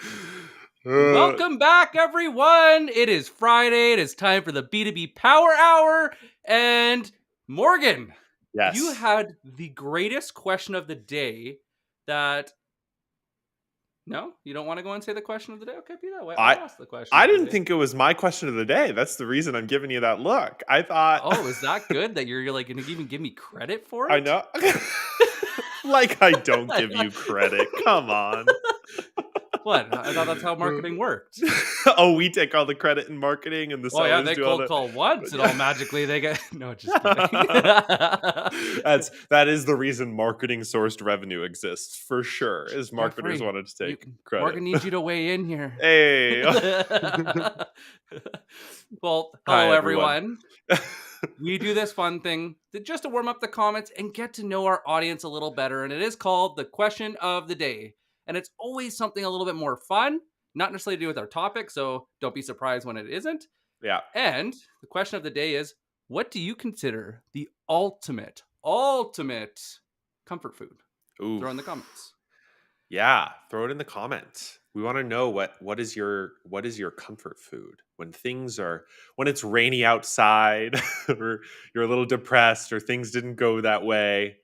Uh, Welcome back, everyone. It is Friday. It is time for the B2B Power Hour. And Morgan, you yes. had the greatest question of the day that. No, you don't want to go and say the question of the day? Okay, be that way. I I'll ask the question I of the didn't day. think it was my question of the day. That's the reason I'm giving you that look. I thought Oh, is that good that you're like going to even give me credit for I it? know. Like I don't give you credit. Come on. What? I thought that's how marketing worked. Oh, we take all the credit in marketing and the Oh, yeah, sellers they do all cold the call once and yeah. all magically they get. No, just kidding. That is the reason marketing sourced revenue exists for sure. Is marketers Jeffrey, wanted to take credit. Morgan needs you to weigh in here. Hey. Well, hello Hi everyone. everyone. We do this fun thing just to warm up the comments and get to know our audience a little better. And it is called the question of the day. And it's always something a little bit more fun, not necessarily to do with our topic. So don't be surprised when it isn't. Yeah. And the question of the day is, what do you consider the ultimate comfort food? Ooh. Throw in the comments. Yeah, throw it in the comments. We want to know what is your comfort food when it's rainy outside or you're a little depressed or things didn't go that way.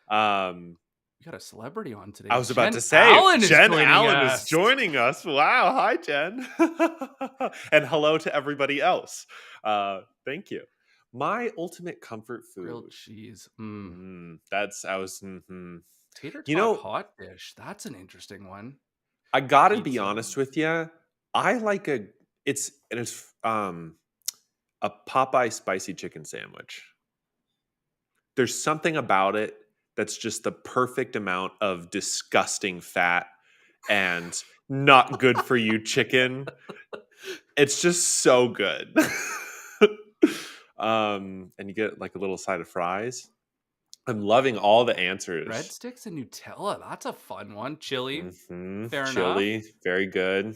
Um We got a celebrity on I today. was about Jen to say Allen is Jen joining Allen is us. joining us. Wow, hi Jen. And hello to everybody else. Thank you. My ultimate comfort Grilled food. cheese. That's I was mhm. Tater You tot know, hot dish. That's an interesting one. I gotta be Pizza. honest with you. I like it's a Popeye spicy chicken sandwich. There's something about it that's just the perfect amount of disgusting fat and not good for you chicken. It's just so good. And you get like a little side of fries. I'm loving all the answers. Breadsticks and Nutella. That's a fun one. Chili. Fair enough. Chili, very good. I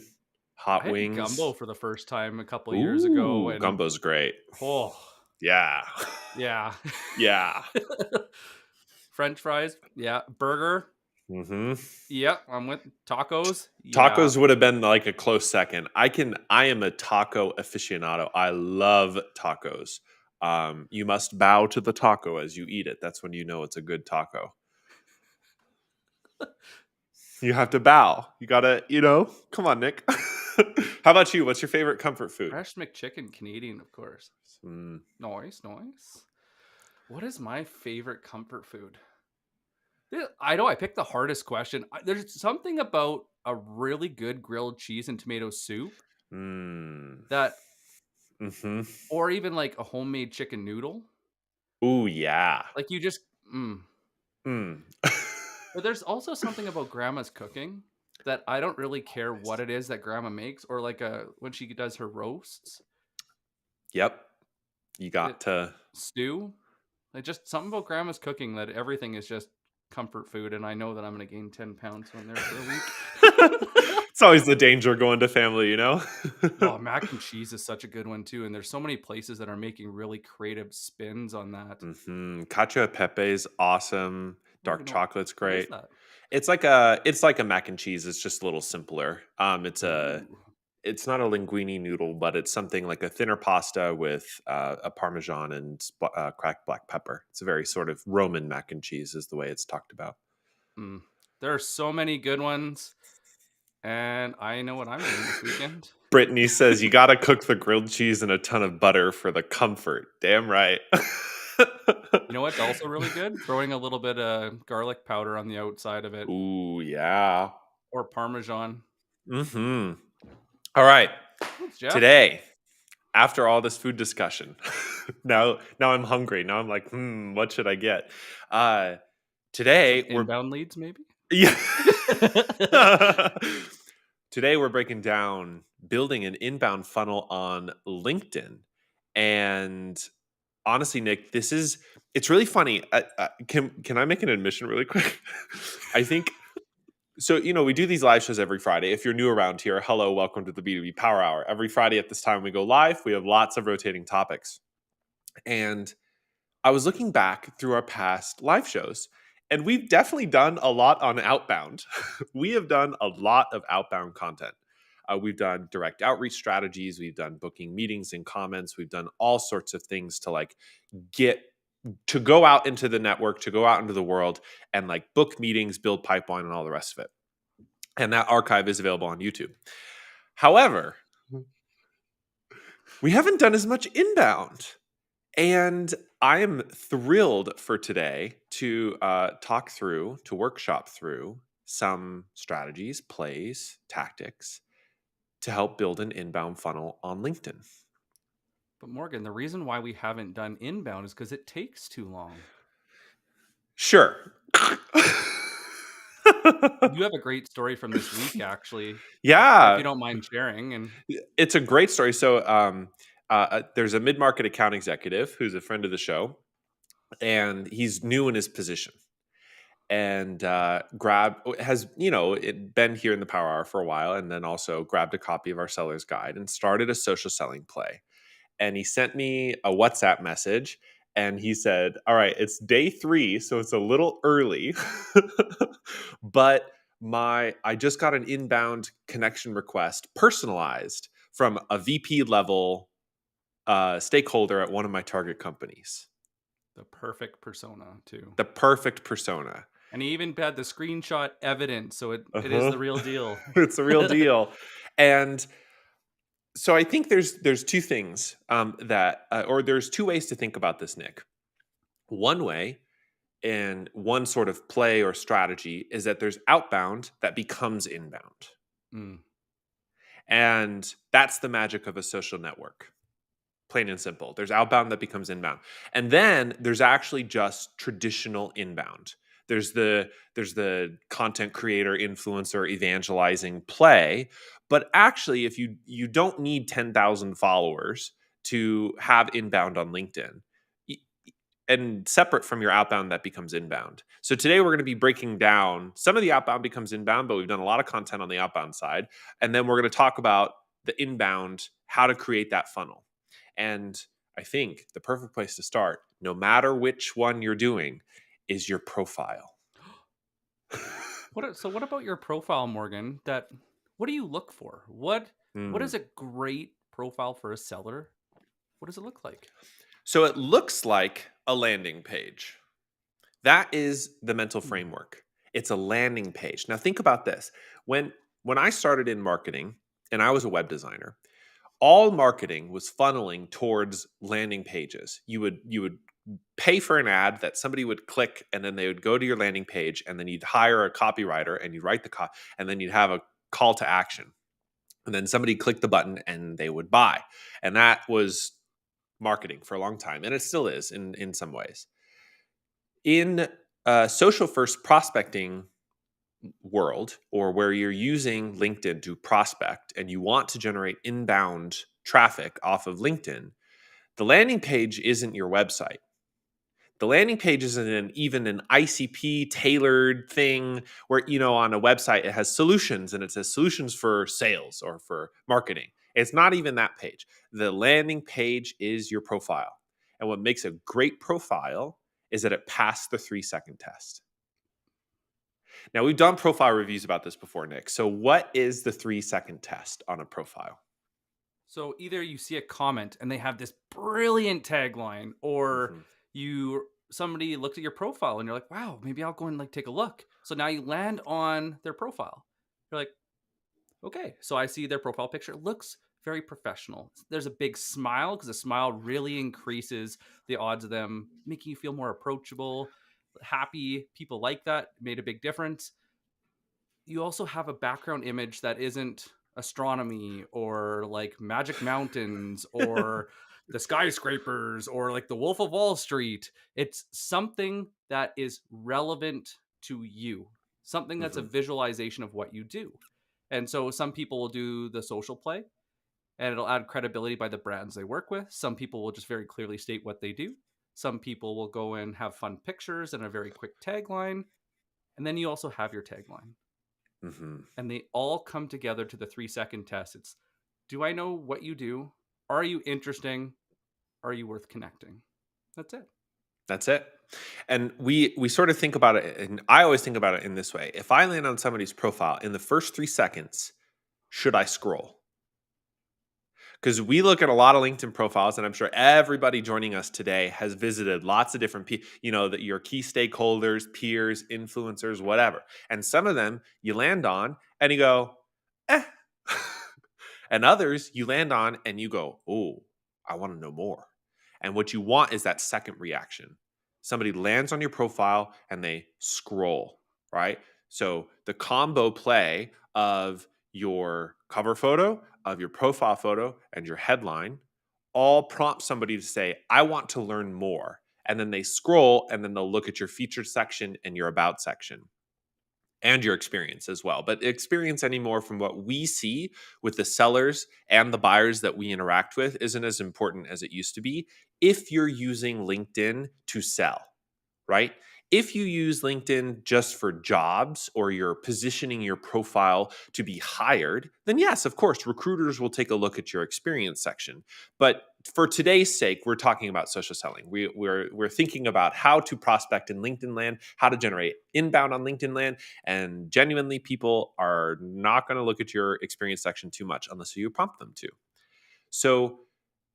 Hot had gumbo wings. for the first time a couple years ago. Ooh, And gumbo's great. oh, Yeah. yeah. Yeah. French fries. Yeah. Burger. Mhm. Yep. I'm with tacos. Yeah. Tacos would have been like a close second. I am a taco aficionado. I love tacos. You must bow to the taco as you eat it. That's when you know it's a good taco. You have to bow. You gotta, come on, Nick. How about you? What's your favorite comfort food? Fresh McChicken, Canadian, of course. Mm, Nice. What is my favorite comfort food? I know I picked the hardest question. There's something about a really good grilled cheese and tomato soup mm, that, mm-hmm. or even like a homemade chicken noodle. Ooh, yeah. Like you just, mm. Mm. But there's also something about grandma's cooking that I don't really care what Nice. it is that grandma makes, or like when she does her roasts, Yep. You it got to. stew. Like just something about grandma's cooking that everything is just comfort food, and I know that I'm gonna gain 10 pounds when I'm there for a week. It's always the danger going to family. Oh, mac and cheese is such a good one too, and there's so many places that are making really creative spins on that. Cacio e pepe is awesome. I don't Dark even know chocolate's what is great. that. It's like a mac and cheese. It's just a little simpler. Ooh, It's not a linguine noodle, but it's something like a thinner pasta with a parmesan and cracked black pepper. It's a very sort of Roman mac and cheese, is the way it's talked about. mm. There are so many good ones, and I know what I'm doing this weekend. Brittany says you got to cook the grilled cheese in a ton of butter for the comfort. Damn right. You know what's also really good? Throwing a little bit of garlic powder on the outside of it, Ooh, yeah. or Parmesan. Mm-hmm. All right. Thanks, Jeff. Today, after all this food discussion, now I'm hungry. Now I'm like, what should I get? Uh, Some today we're inbound leads, maybe? yeah. Today we're breaking down building an inbound funnel on LinkedIn, and honestly, Nick, it's really funny. Can I make an admission really quick? I think so. We do these live shows every Friday. If you're new around here, hello, welcome to the B2B Power Hour. Every Friday at this time we go live. We have lots of rotating topics, and I was looking back through our past live shows, And we've definitely done a lot on outbound. We have done a lot of outbound content. We've done direct outreach strategies. We've done booking meetings and comments. We've done all sorts of things to like get to go out into the network, to go out into the world and like book meetings, build pipeline, and all the rest of it. And that archive is available on YouTube. However, we haven't done as much inbound. And I am thrilled for today to talk through, to workshop through some strategies, plays, tactics to help build an inbound funnel on LinkedIn. But Morgan, the reason why we haven't done inbound is because it takes too long. Sure. You have a great story from this week, actually, if you Yeah, don't mind sharing. And it's a great story. So, there's a mid market account executive who's a friend of the show, and he's new in his position. And has been here in the Power Hour for a while, and then also grabbed a copy of our seller's guide and started a social selling play. And he sent me a WhatsApp message, and he said, "All right, it's day 3, so it's a little early, but I just got an inbound connection request, personalized from a VP level stakeholder at one of my target companies. the perfect persona, too. The perfect persona." And he even had the screenshot evidence, so it is Uh-huh. the real deal. It's a real deal. And so I think there's two things that or there's two ways to think about this, Nick. One way and one sort of play or strategy is that there's outbound that becomes inbound. Mm. And that's the magic of a social network. Plain and simple. There's outbound that becomes inbound. And then there's actually just traditional inbound. There's the content creator, influencer, evangelizing play. But actually, if you don't need 10,000 followers to have inbound on LinkedIn, y- and separate from your outbound that becomes inbound. So today we're going to be breaking down some of the outbound becomes inbound, but we've done a lot of content on the outbound side. And then we're going to talk about the inbound, how to create that funnel. And I think the perfect place to start, no matter which one you're doing, is your profile. So what about your profile, Morgan? What do you look for? What Hmm. is a great profile for a seller? What does it look like? So it looks like a landing page. That is the mental Hmm. framework. It's a landing page. Now think about this. When when I started in marketing and I was a web designer, all marketing was funneling towards landing pages. You would pay for an ad that somebody would click, and then they would go to your landing page, and then you'd hire a copywriter and you write and then you'd have a call to action. And then somebody clicked the button and they would buy. And that was marketing for a long time, and it still is in some ways. In social first prospecting world, or where you're using LinkedIn to prospect and you want to generate inbound traffic off of LinkedIn, the landing page isn't your website. The landing page isn't even an ICP tailored thing where, on a website, it has solutions and it says solutions for sales or for marketing. It's not even that page. The landing page is your profile. And what makes a great profile is that it passed the 3-second test. Now, we've done profile reviews about this before, Nick. So, what is the 3-second test on a profile? So either you see a comment and they have this brilliant tagline, or Mhm. somebody looked at your profile and you're like, wow, maybe I'll go and like take a look. So now you land on their profile. You're like, okay. So I see their profile picture. It looks very professional. There's a big smile because a smile really increases the odds of them making you feel more approachable, happy. People like that. Made a big difference. You also have a background image that isn't astronomy or like magic mountains or the skyscrapers or like the Wolf of Wall Street. It's something that is relevant to you, something that's a Mhm. visualization of what you do. And so some people will do the social play and it'll add credibility by the brands they work with. Some people will just very clearly state what they do. Some people will go and have fun pictures and a very quick tagline. And then you also have your tagline, Mhm. and they all come together to the 3-second test. It's, do I know what you do? Are you interesting? Are you worth connecting? That's it. That's it. And we sort of think about it, and I always think about it in this way. If I land on somebody's profile in the first 3 seconds, should I scroll? Because we look at a lot of LinkedIn profiles, and I'm sure everybody joining us today has visited lots of different people, that your key stakeholders, peers, influencers, whatever. And some of them you land on and you go, eh. And others you land on and you go, oh, I want to know more. And what you want is that second reaction. Somebody lands on your profile and they scroll, right? So the combo play of your cover photo, of your profile photo, and your headline all prompt somebody to say, I want to learn more. And then they scroll and then they'll look at your featured section and your about section and your experience as well. But experience anymore from what we see with the sellers and the buyers that we interact with isn't as important as it used to be if you're using LinkedIn to sell, right? If you use LinkedIn just for jobs or you're positioning your profile to be hired, then yes, of course, recruiters will take a look at your experience section. But for today's sake, we're talking about social selling. We're thinking about how to prospect in LinkedIn land, how to generate inbound on LinkedIn land, and genuinely, people are not going to look at your experience section too much unless you prompt them to. So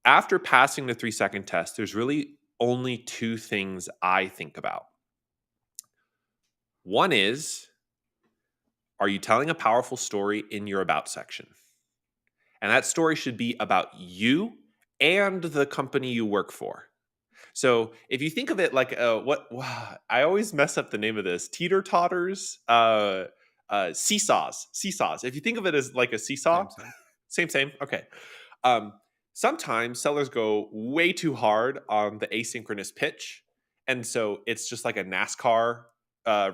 after passing the 3 second test, there's really only two things I think about. One is, are you telling a powerful story in your about section? And that story should be about you and the company you work for. So if you think of it like I always mess up the name of this, teeter totters, seesaws. If you think of it as like a seesaw, Same, same. same. Okay. Um, Sometimes sellers go way too hard on the asynchronous pitch, and so it's just like a NASCAR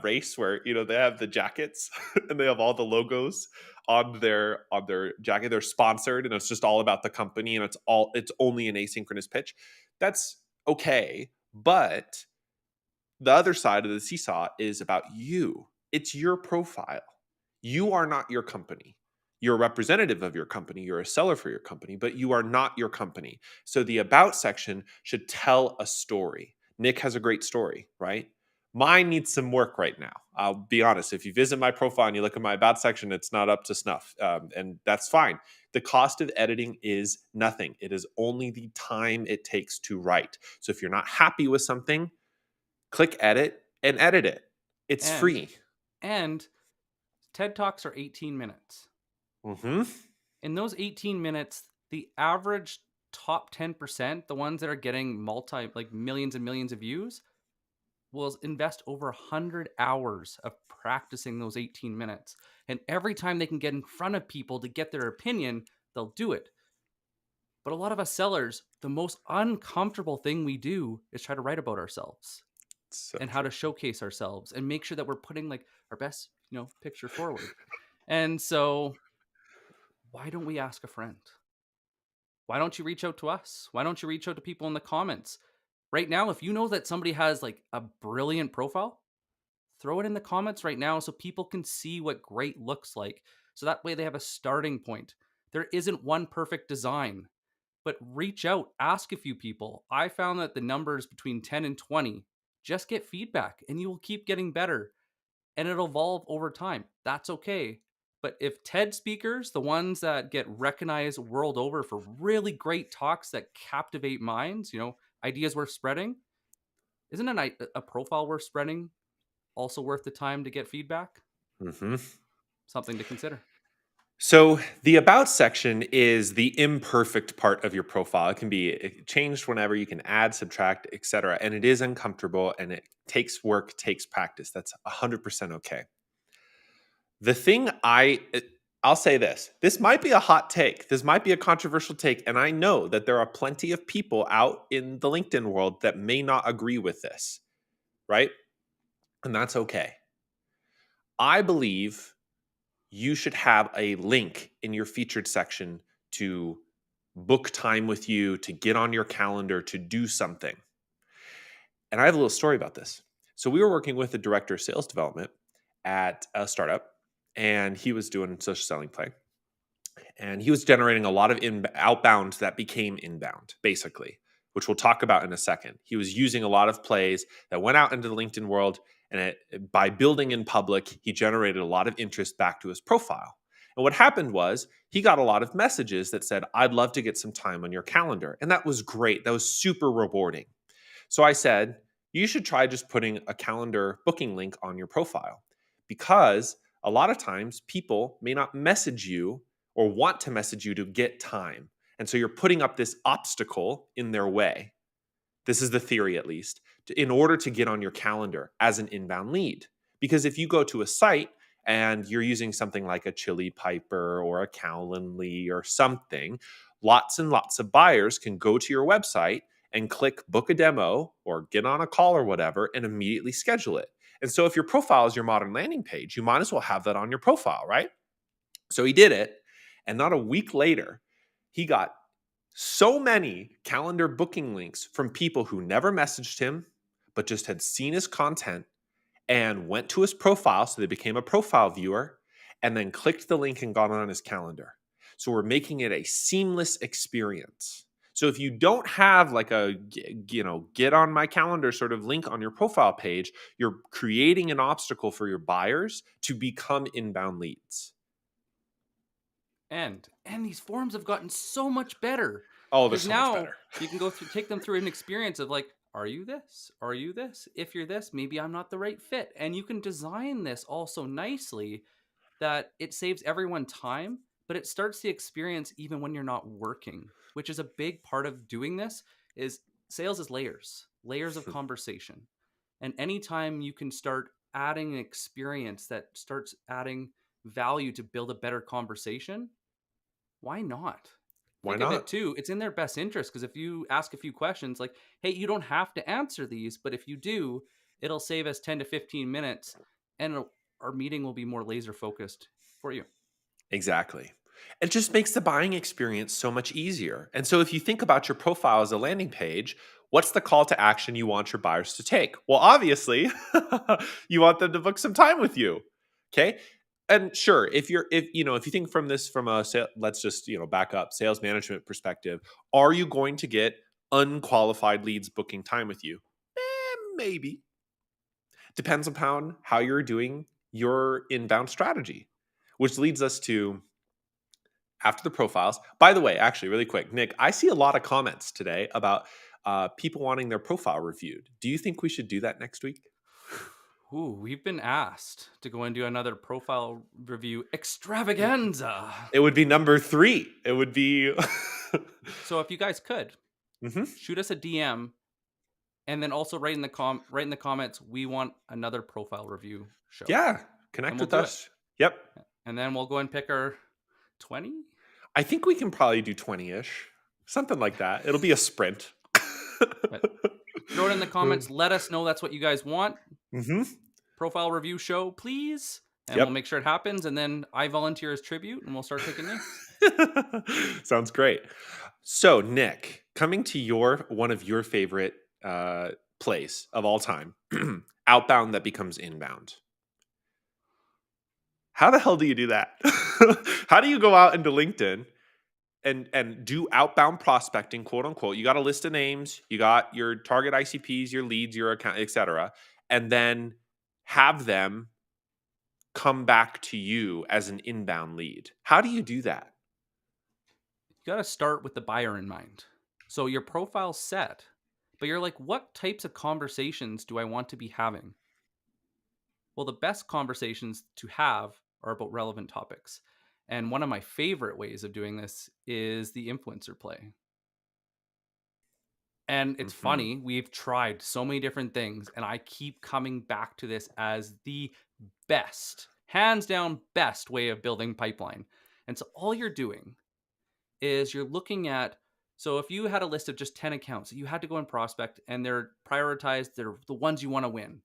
race where they have the jackets and they have all the logos on their jacket. They're sponsored, and it's just all about the company, and it's only an asynchronous pitch. That's okay, but the other side of the seesaw is about you. It's your profile. You are not your company. You're a representative of your company. You're a seller for your company, but you are not your company. So the about section should tell a story. Nick has a great story, right? Mine needs some work right now. I'll be honest. If you visit my profile and you look at my about section, it's not up to snuff. And that's fine. The cost of editing is nothing. It is only the time it takes to write. So if you're not happy with something, click edit and edit it. It's And free. and TED Talks are 18 minutes. Hmm. In those 18 minutes, the average top 10%, the ones that are getting millions and millions of views, will invest over 100 hours of practicing those 18 minutes. And every time they can get in front of people to get their opinion, they'll do it. But a lot of us sellers, the most uncomfortable thing we do is try to write about ourselves So and how true. to showcase ourselves and make sure that we're putting like our best, picture forward. And so, why don't we ask a friend? Why don't you reach out to us? Why don't you reach out to people in the comments? Right now, if you know that somebody has like a brilliant profile, throw it in the comments right now so people can see what great looks like. So that way they have a starting point. There isn't one perfect design, but reach out, ask a few people. I found that the numbers between 10 and 20, just get feedback and you will keep getting better and it'll evolve over time. That's okay. But if TED speakers, the ones that get recognized world over for really great talks that captivate minds, ideas worth spreading, isn't a profile worth spreading also worth the time to get feedback? Hmm. Something to consider. So the about section is the imperfect part of your profile. It can be changed whenever. You can add, subtract, etc. And it is uncomfortable and it takes work, takes practice. That's 100% okay. The thing I'll say this. This might be a hot take. This might be a controversial take. And I know that there are plenty of people out in the LinkedIn world that may not agree with this, right? And that's okay. I believe you should have a link in your featured section to book time with you, to get on your calendar, to do something. And I have a little story about this. So we were working with the director of sales development at a startup, and he was doing social selling play. And he was generating a lot of outbound that became inbound, basically. which we'll talk about in a second. He was using a lot of plays that went out into the LinkedIn world, and by building in public, he generated a lot of interest back to his profile. And what happened was he got a lot of messages that said, "I'd love to get some time on your calendar." And that was great. That was super rewarding. So I said, you should try just putting a calendar booking link on your profile, because a lot of times people may not message you or want to message you to get time. And so you're putting up this obstacle in their way. This is the theory, at least, in order to get on your calendar as an inbound lead. Because if you go to a site and you're using something like a Chili Piper or a Calendly or something, lots and lots of buyers can go to your website and click book a demo or get on a call or whatever and immediately schedule it. And so if your profile is your modern landing page, you might as well have that on your profile, right? So he did it. And not a week later, he got so many calendar booking links from people who never messaged him, but just had seen his content and went to his profile. So they became a profile viewer and then clicked the link and got on his calendar. So we're making it a seamless experience. So if you don't have like a, get on my calendar sort of link on your profile page, you're creating an obstacle for your buyers to become inbound leads. And these forums have gotten so much better, Oh, they're because so much now better. you can take them through an experience of like, are you this? Are you this? If you're this, maybe I'm not the right fit. And you can design this also nicely that it saves everyone time, but it starts the experience even when you're not working, which is a big part of doing this. Is sales is layers of conversation. And anytime you can start adding an experience that starts adding value to build a better conversation, why not? Why Think of it not? too. It's in their best interest, because if you ask a few questions like, hey, you don't have to answer these, but if you do, it'll save us 10 to 15 minutes, and our meeting will be more laser focused for you. Exactly. It just makes the buying experience so much easier. And so if you think about your profile as a landing page, what's the call to action you want your buyers to take? Well, obviously, you want them to book some time with you. Okay? And sure, if you think from this from a let's just, back up, sales management perspective, are you going to get unqualified leads booking time with you? Maybe. Depends upon how you're doing your inbound strategy, which leads us to after the profiles. By the way, actually, really quick, Nick, I see a lot of comments today about people wanting their profile reviewed. Do you think we should do that next week? Ooh, we've been asked to go and do another profile review extravaganza. It would be number 3. It would be. So if you guys could Mhm. shoot us a DM, and then also write in the comments, we want another profile review show, Yeah, and connect we'll with do it. us. Yep. And then we'll go and pick our 20. I think we can probably do 20-ish, something like that. It'll be a sprint. But throw it in the comments. Let us know that's what you guys want. Hmm. Profile review show, please. And we'll Yep. make sure it happens. And then I volunteer as tribute, and we'll start picking names. Sounds great. So, Nick, coming to one of your favorite plays of all time, outbound that becomes inbound. How the hell do you do that? How do you go out into LinkedIn and do outbound prospecting, quote unquote? You got a list of names, you got your target ICPs, your leads, your account, etc., and then have them come back to you as an inbound lead. How do you do that? You got to start with the buyer in mind. So your profile's set, but you're like, what types of conversations do I want to be having? Well, the best conversations to have are about relevant topics. And one of my favorite ways of doing this is the influencer play. And it's Mhm. funny, we've tried so many different things, and I keep coming back to this as the best, hands down best way of building pipeline. And so all you're doing is you're looking at, so if you had a list of just 10 accounts that you had to go and prospect, and they're prioritized, they're the ones you want to win.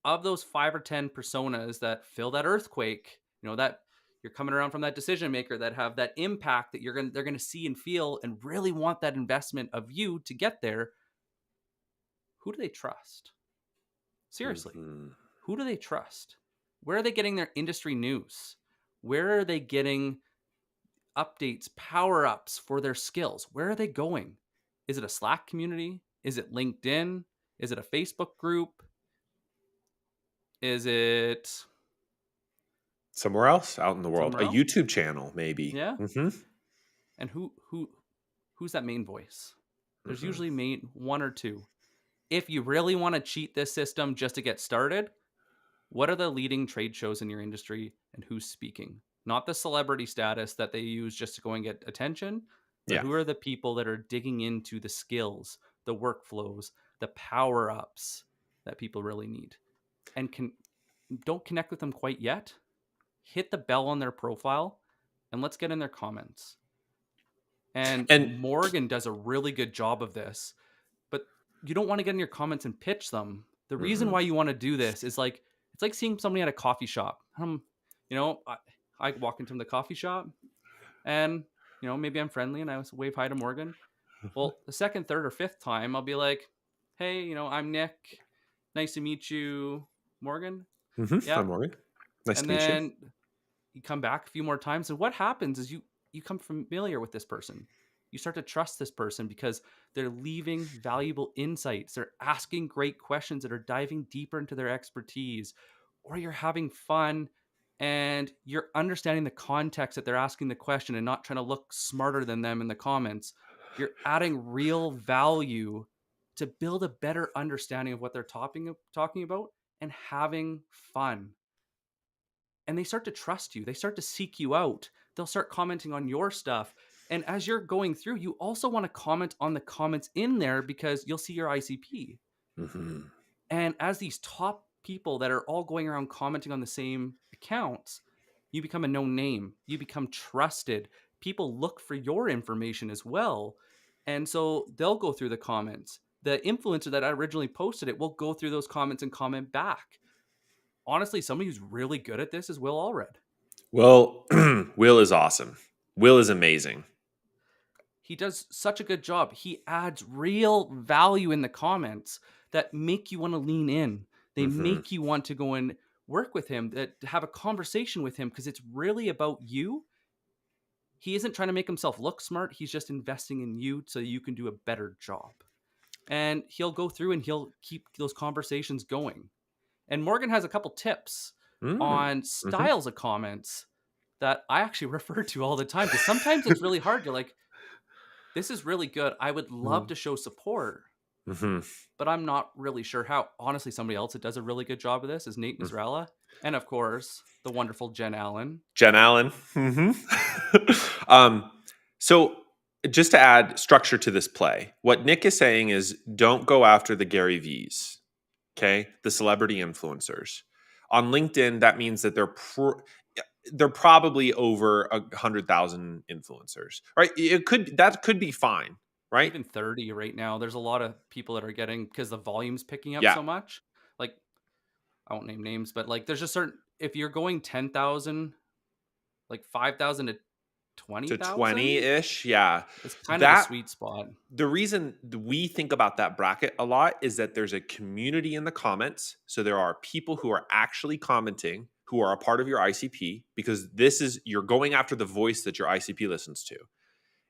Of those 5 or 10 personas that fill that earthquake, that you're coming around from that decision maker, that have that impact that they're going to see and feel and really want that investment of you to get there. Who do they trust? Seriously, Mhm. who do they trust? Where are they getting their industry news? Where are they getting updates, power ups for their skills? Where are they going? Is it a Slack community? Is it LinkedIn? Is it a Facebook group? Is it Somewhere else out in the world. somewhere A else? YouTube channel, maybe. Yeah. Hmm. And who's that main voice? There's Hmm. usually one or two. If you really want to cheat this system just to get started, what are the leading trade shows in your industry and who's speaking? Not the celebrity status that they use just to go and get attention, but Yeah. who are the people that are digging into the skills, the workflows, the power ups that people really need? And don't connect with them quite yet. Hit the bell on their profile and let's get in their comments. And And Morgan does a really good job of this, but you don't want to get in your comments and pitch them. The reason mhm. why you want to do this is like it's like seeing somebody at a coffee shop. You know, I walk into the coffee shop and maybe I'm friendly and I wave hi to Morgan. Well, the second, third, or fifth time, I'll be like, "Hey, I'm Nick. Nice to meet you, Morgan." I'm Yeah, Morgan. Nice and to meet you. then you come back a few more times, and what happens is you come familiar with this person. You start to trust this person because they're leaving valuable insights. They're asking great questions that are diving deeper into their expertise, or you're having fun and you're understanding the context that they're asking the question and not trying to look smarter than them in the comments. You're adding real value to build a better understanding of what they're talking about and having fun, and they start to trust you. They start to seek you out. They'll start commenting on your stuff. And as you're going through, you also want to comment on the comments in there because you'll see your ICP. Hmm. And as these top people that are all going around commenting on the same accounts, you become a known name. You become trusted. People look for your information as well. And so they'll go through the comments. The influencer that I originally posted it will go through those comments and comment back. Honestly, somebody who's really good at this is Will Allred. Well, Will is awesome. Will is amazing. He does such a good job. He adds real value in the comments that make you want to lean in. They Hmm. make you want to go and work with him, that have a conversation with him because it's really about you. He isn't trying to make himself look smart. He's just investing in you so you can do a better job. And he'll go through and he'll keep those conversations going. And Morgan has a couple tips Mm. on Hmm. styles of comments that I actually refer to all the time because sometimes it's really hard. You're like, this is really good. I would love to show support, Hmm. but I'm not really sure how. Honestly, somebody else that does a really good job of this is Nate Nasrallah. And of course, the wonderful Jen Allen. Jen Allen. Hmm. um, so, just to add structure to this play, what Nick is saying is don't go after the Gary V's, okay? The celebrity influencers. On LinkedIn, that means that they're probably over 100,000 influencers, right? That could be fine, right? Even 30 right now. There's a lot of people that are getting because the volume's picking up Yeah, so much. Like, I won't name names, but like, there's just certain, if you're going 10,000, like 5,000 to to 20,000, 20-ish. Yeah, it's kind of the that sweet spot. the reason we think about that bracket a lot is that there's a community in the comments. So there are people who are actually commenting who are a part of your ICP because you're going after the voice that your ICP listens to.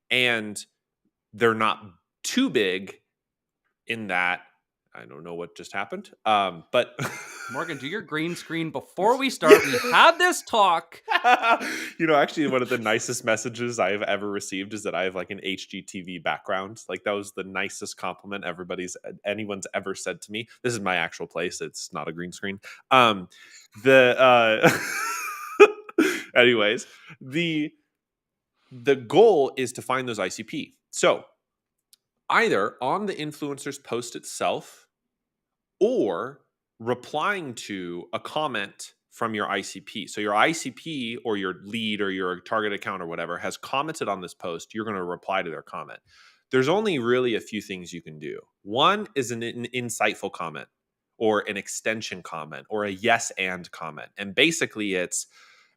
And they're not too big in that. I don't know what just happened. But Morgan, do your green screen before we start. We had this talk. Actually, one of the nicest messages I've ever received is that I have like an HGTV background. Like that was the nicest compliment anyone's ever said to me. This is my actual place. It's not a green screen. The anyways, the goal is to find those ICP. So either on the influencer's post itself or replying to a comment from your ICP. So your ICP or your lead or your target account or whatever has commented on this post, you're going to reply to their comment. There's only really a few things you can do. One is an insightful comment or an extension comment or a yes and comment. And basically it's,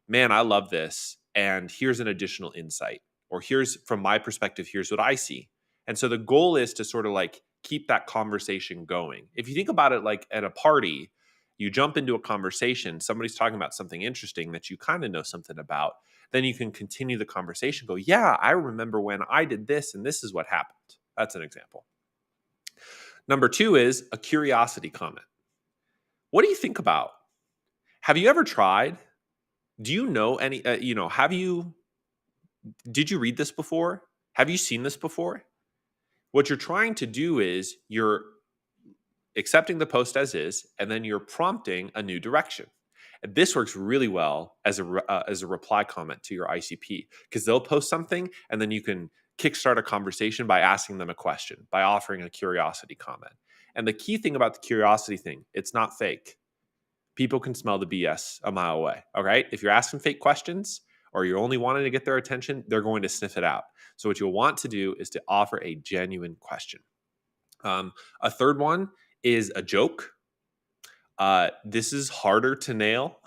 man, I love this. And here's an additional insight. Or here's, from my perspective, here's what I see. And so the goal is to sort of like keep that conversation going. If you think about it like at a party, you jump into a conversation, somebody's talking about something interesting that you kind of know something about, then you can continue the conversation, go, yeah, I remember when I did this and this is what happened. That's an example. Number two is a curiosity comment. What do you think about? Have you ever tried? Do you know any, have you, did you read this before? Have you seen this before? What you're trying to do is you're accepting the post as is, and then you're prompting a new direction. And this works really well as a reply comment to your ICP because they'll post something, and then you can kickstart a conversation by asking them a question, by offering a curiosity comment. And the key thing about the curiosity thing, it's not fake. People can smell the BS a mile away. All right. If you're asking fake questions or you're only wanting to get their attention, they're going to sniff it out. So, what you'll want to do is to offer a genuine question. A third one is a joke. This is harder to nail.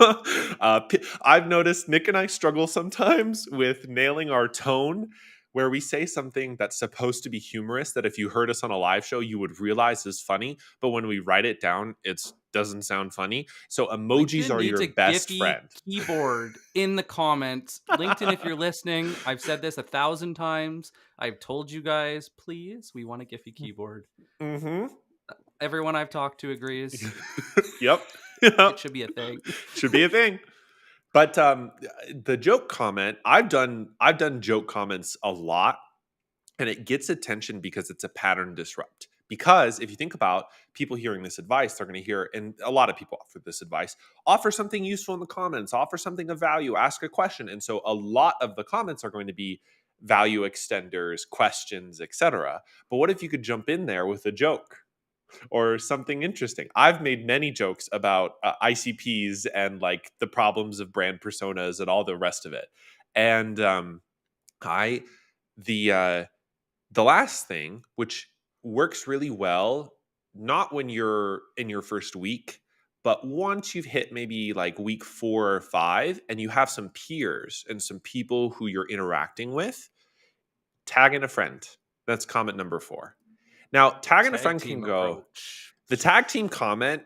I've noticed Nick and I struggle sometimes with nailing our tone, where we say something that's supposed to be humorous that if you heard us on a live show, you would realize is funny. But when we write it down, it doesn't sound funny. So emojis LinkedIn are needs your a best Giphy friend. keyboard in the comments. LinkedIn, if you're listening, I've said this 1,000 times. I've told you guys, please, we want a Giphy keyboard. Mm-hmm. Everyone I've talked to agrees. Yep. It should be a thing. Should be a thing. But the joke comment, I've done joke comments a lot, and it gets attention because it's a pattern disrupt. Because if you think about people hearing this advice, they're going to hear, and a lot of people offer this advice, offer something useful in the comments, offer something of value, ask a question. And so a lot of the comments are going to be value extenders, questions, etc. But what if you could jump in there with a joke or something interesting? I've made many jokes about ICPs and like the problems of brand personas and all the rest of it. And I the the last thing, which works really well, not when you're in your first week, but once you've hit maybe like week 4 or 5 and you have some peers and some people who you're interacting with, tag in a friend. That's comment number 4. Now, tagging a Tag friend can team go, approach. the tag team comment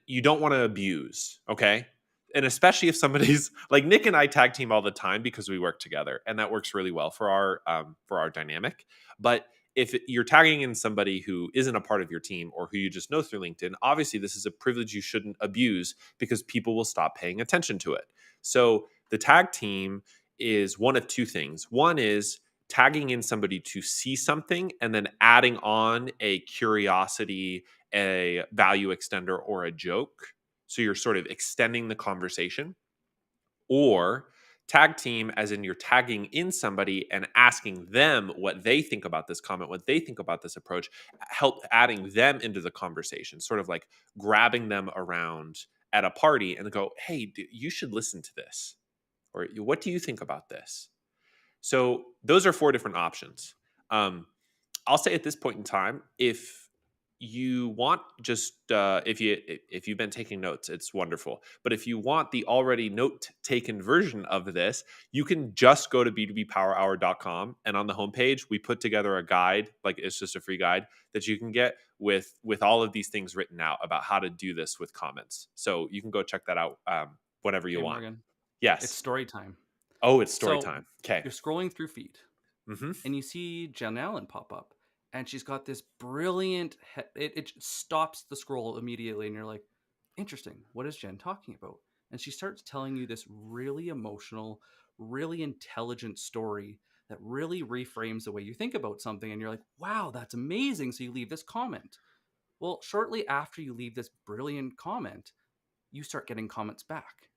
you don't want to abuse, okay? And especially if somebody's like Nick and I tag team all the time because we work together, and that works really well for our dynamic. But if you're tagging in somebody who isn't a part of your team or who you just know through LinkedIn, obviously this is a privilege you shouldn't abuse because people will stop paying attention to it. So the tag team is one of two things. One is tagging in somebody to see something and then adding on a curiosity, a value extender, or a joke. So you're sort of extending the conversation. Or tag team, as in you're tagging in somebody and asking them what they think about this comment, what they think about this approach, help adding them into the conversation, sort of like grabbing them around at a party and go, hey, you should listen to this. Or what do you think about this? So those are 4 different options. Um, I'll say at this point in time, if you want just if you've been taking notes, it's wonderful. But if you want the already note taken version of this, you can just go to b2bpowerhour.com, and on the homepage we put together a guide, like it's just a free guide that you can get with all of these things written out about how to do this with comments. So you can go check that out whenever you Okay, want. Morgan. It's Yes. story time. Oh, it's story So time. Okay. you're scrolling through feed Hmm. and you see Jen Allen pop up, and she's got this brilliant. It stops the scroll immediately, and you're like, interesting. What is Jen talking about? And she starts telling you this really emotional, really intelligent story that really reframes the way you think about something. And you're like, wow, that's amazing. So you leave this comment. Well, shortly after you leave this brilliant comment, you start getting comments back.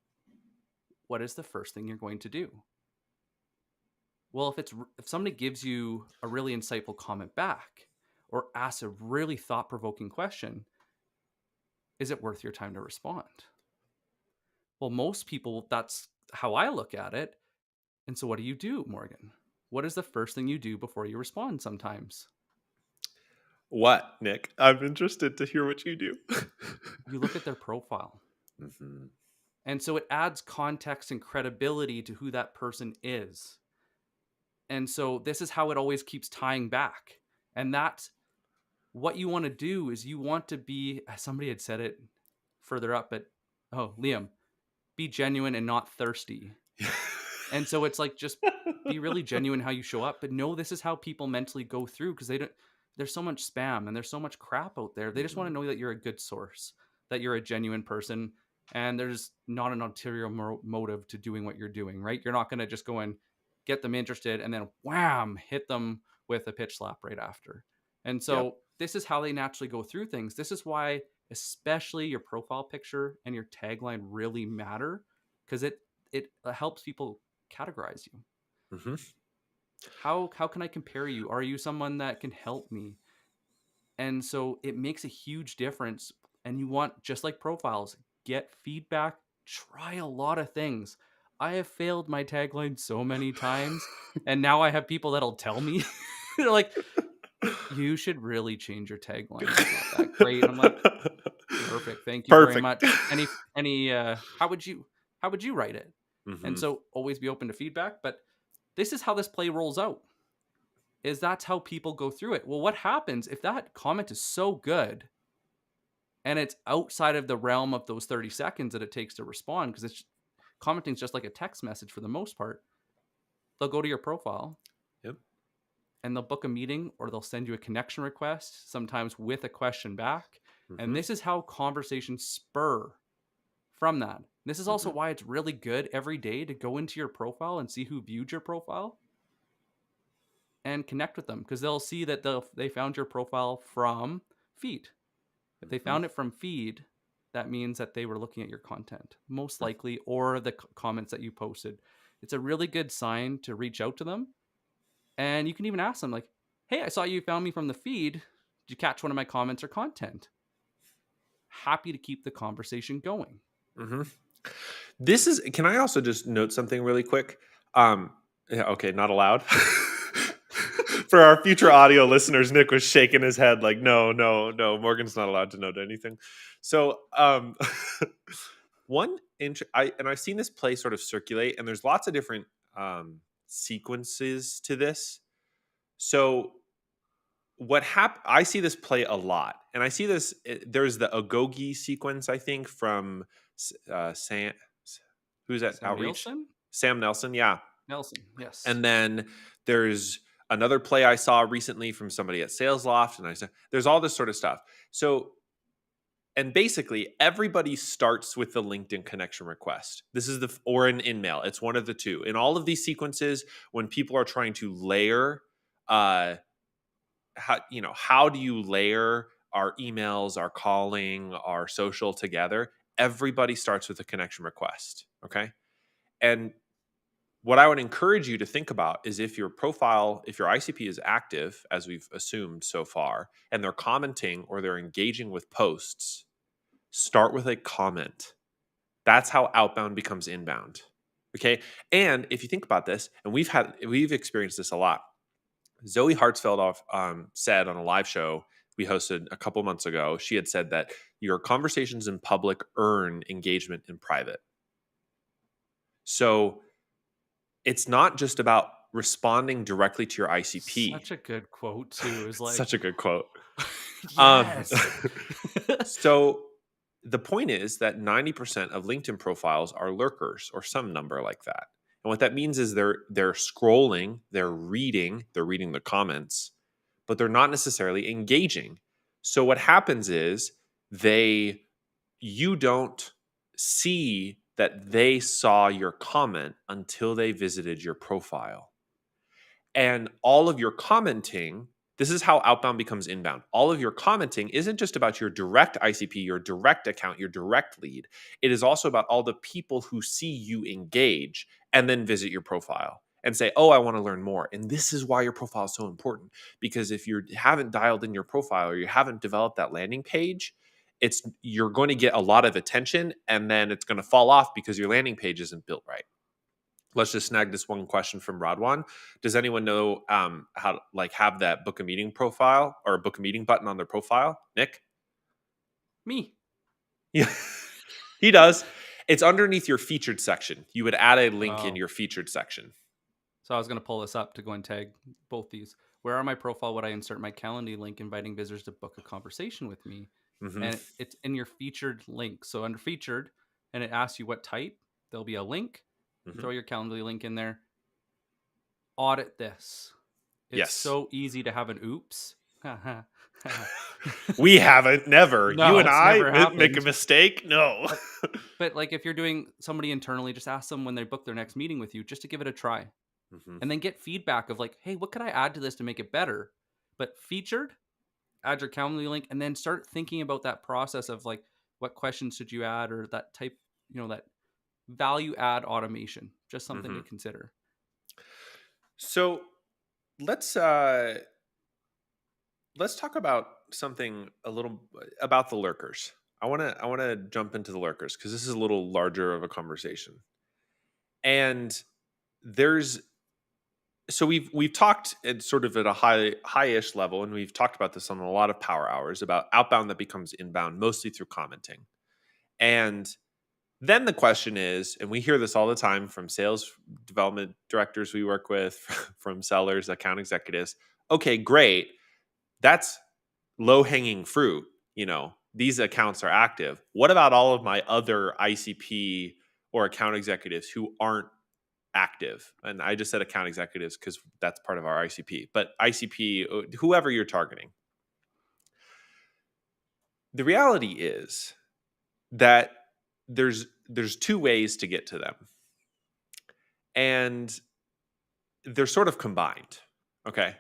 What is the first thing you're going to do? Well, if somebody gives you a really insightful comment back or asks a really thought-provoking question, is it worth your time to respond? Well, most people, that's how I look at it. And so what do you do, Morgan? What is the first thing you do before you respond sometimes? What, Nick? I'm interested to hear what you do. You look at their profile. Hmm. And so it adds context and credibility to who that person is. And so this is how it always keeps tying back. And that's what you want to do is you want to be, as somebody had said it further up, but Liam, be genuine and not thirsty. And so it's like, just be really genuine how you show up, but no, this is how people mentally go through, because they don't. There's so much spam and there's so much crap out there. They just want Mhm. to know that you're a good source, that you're a genuine person, and there's not an ulterior motive to doing what you're doing. Right? You're not going to just go and get them interested and then wham, hit them with a pitch slap right after. And Yep. so this is how they naturally go through things. This is why, especially your profile picture and your tagline really matter, because it helps people categorize you. Mhm. How can I compare you? Are you someone that can help me? And so it makes a huge difference. And you want, just like profiles, get feedback, try a lot of things. I have failed my tagline so many times, and now I have people that'll tell me, they're like, you should really change your tagline. It's not that great. I'm like, perfect. Thank you very Perfect. much. How would you write it? And Mhm. so always be open to feedback. But this is how this play rolls out, is that's how people go through it. Well, what happens if that comment is so good and it's outside of the realm of those 30 seconds that it takes to respond? Because it's commenting is just like a text message for the most part. They'll go to your profile Yep. and they'll book a meeting, or they'll send you a connection request, sometimes with a question back. And Mhm. this is how conversations spur from that. This is also Mhm. why it's really good every day to go into your profile and see who viewed your profile and connect with them, because they'll see that they found your profile from feed. If they Mhm. found it from feed, that means that they were looking at your content, most Mhm. likely, or the comments that you posted. It's a really good sign to reach out to them. And you can even ask them, like, hey, I saw you found me from the feed. Did you catch one of my comments or content? Happy to keep the conversation going. Mhm. This is can I also just note something really quick? Um, yeah, okay, not allowed. For our future audio listeners, Nick was shaking his head like, no, no, no, Morgan's not allowed to note anything. So, I've seen this play sort of circulate, and there's lots of different sequences to this. So, I see this play a lot, and I see this. There's the agogi sequence, I think, from Sam. Who's that Sam outreach? Nielsen? Sam Nelson, yeah. Nelson, yes. And then there's another play I saw recently from somebody at Sales Loft, and I said, there's all this sort of stuff. So, and basically, everybody starts with the LinkedIn connection request. This is or an InMail. It's one of the two. In all of these sequences, when people are trying to layer, uh, how do you layer our emails, our calling, our social together? Everybody starts with a connection request. Okay. And what I would encourage you to think about is, if your profile, if your ICP is active, as we've assumed so far, and they're commenting or they're engaging with posts, start with a comment. That's how outbound becomes inbound. Okay. And if you think about this, and we've experienced this a lot. Zoe Hartsfeld said on a live show we hosted a couple months ago, she had said that your conversations in public earn engagement in private. So it's not just about responding directly to your ICP. Such a good quote, too. Is like, Such a good quote. Um, yes. so the point is that 90% of LinkedIn profiles are lurkers or some number like that. And what that means is they're scrolling, they're reading the comments, but they're not necessarily engaging. So what happens is they you don't see that they saw your comment until they visited your profile. And all of your commenting, this is how outbound becomes inbound. All of your commenting isn't just about your direct ICP, your direct account, your direct lead. It is also about all the people who see you engage and then visit your profile and say, oh, I want to learn more. And this is why your profile is so important. Because if you haven't dialed in your profile, or you haven't developed that landing page, you're going to get a lot of attention, and then it's going to fall off because your landing page isn't built right. Let's just snag this one question from Rodwan. Does anyone know how to have that book a meeting profile or book a meeting button on their profile? Nick? Me. Yeah, he does. It's underneath your featured section. You would add a link in Oh. your featured section. So I was going to pull this up to go and tag both these. Where on my profile would I insert my Calendly link inviting visitors to book a conversation with me? Hmm. And it's in your featured link. So under featured, and it asks you what type, there'll be a link. You Mhm. throw your Calendly link in there. Audit this. It's Yes. so easy to have an oops. We haven't, never. You No, and it's I never make a happened. mistake? No. But but like if you're doing somebody internally, just ask them when they book their next meeting with you, just to give it a try. Mhm. And then get feedback of like, hey, what could I add to this to make it better? But featured, add your Calendly link, and then start thinking about that process of like, what questions should you add, or that type, that value add automation. Just something to Mhm. consider. So, let's, let's talk about something a little about the lurkers. I wanna jump into the lurkers because this is a little larger of a conversation. And there's so we've talked at sort of at a high-ish level, and we've talked about this on a lot of power hours about outbound that becomes inbound, mostly through commenting. And then the question is, and we hear this all the time from sales development directors we work with, from sellers, account executives. Okay, great. That's low hanging fruit. These accounts are active. What about all of my other ICP or account executives who aren't active? And I just said account executives because that's part of our ICP, but ICP, whoever you're targeting. The reality is that there's two ways to get to them, and they're sort of combined. Okay.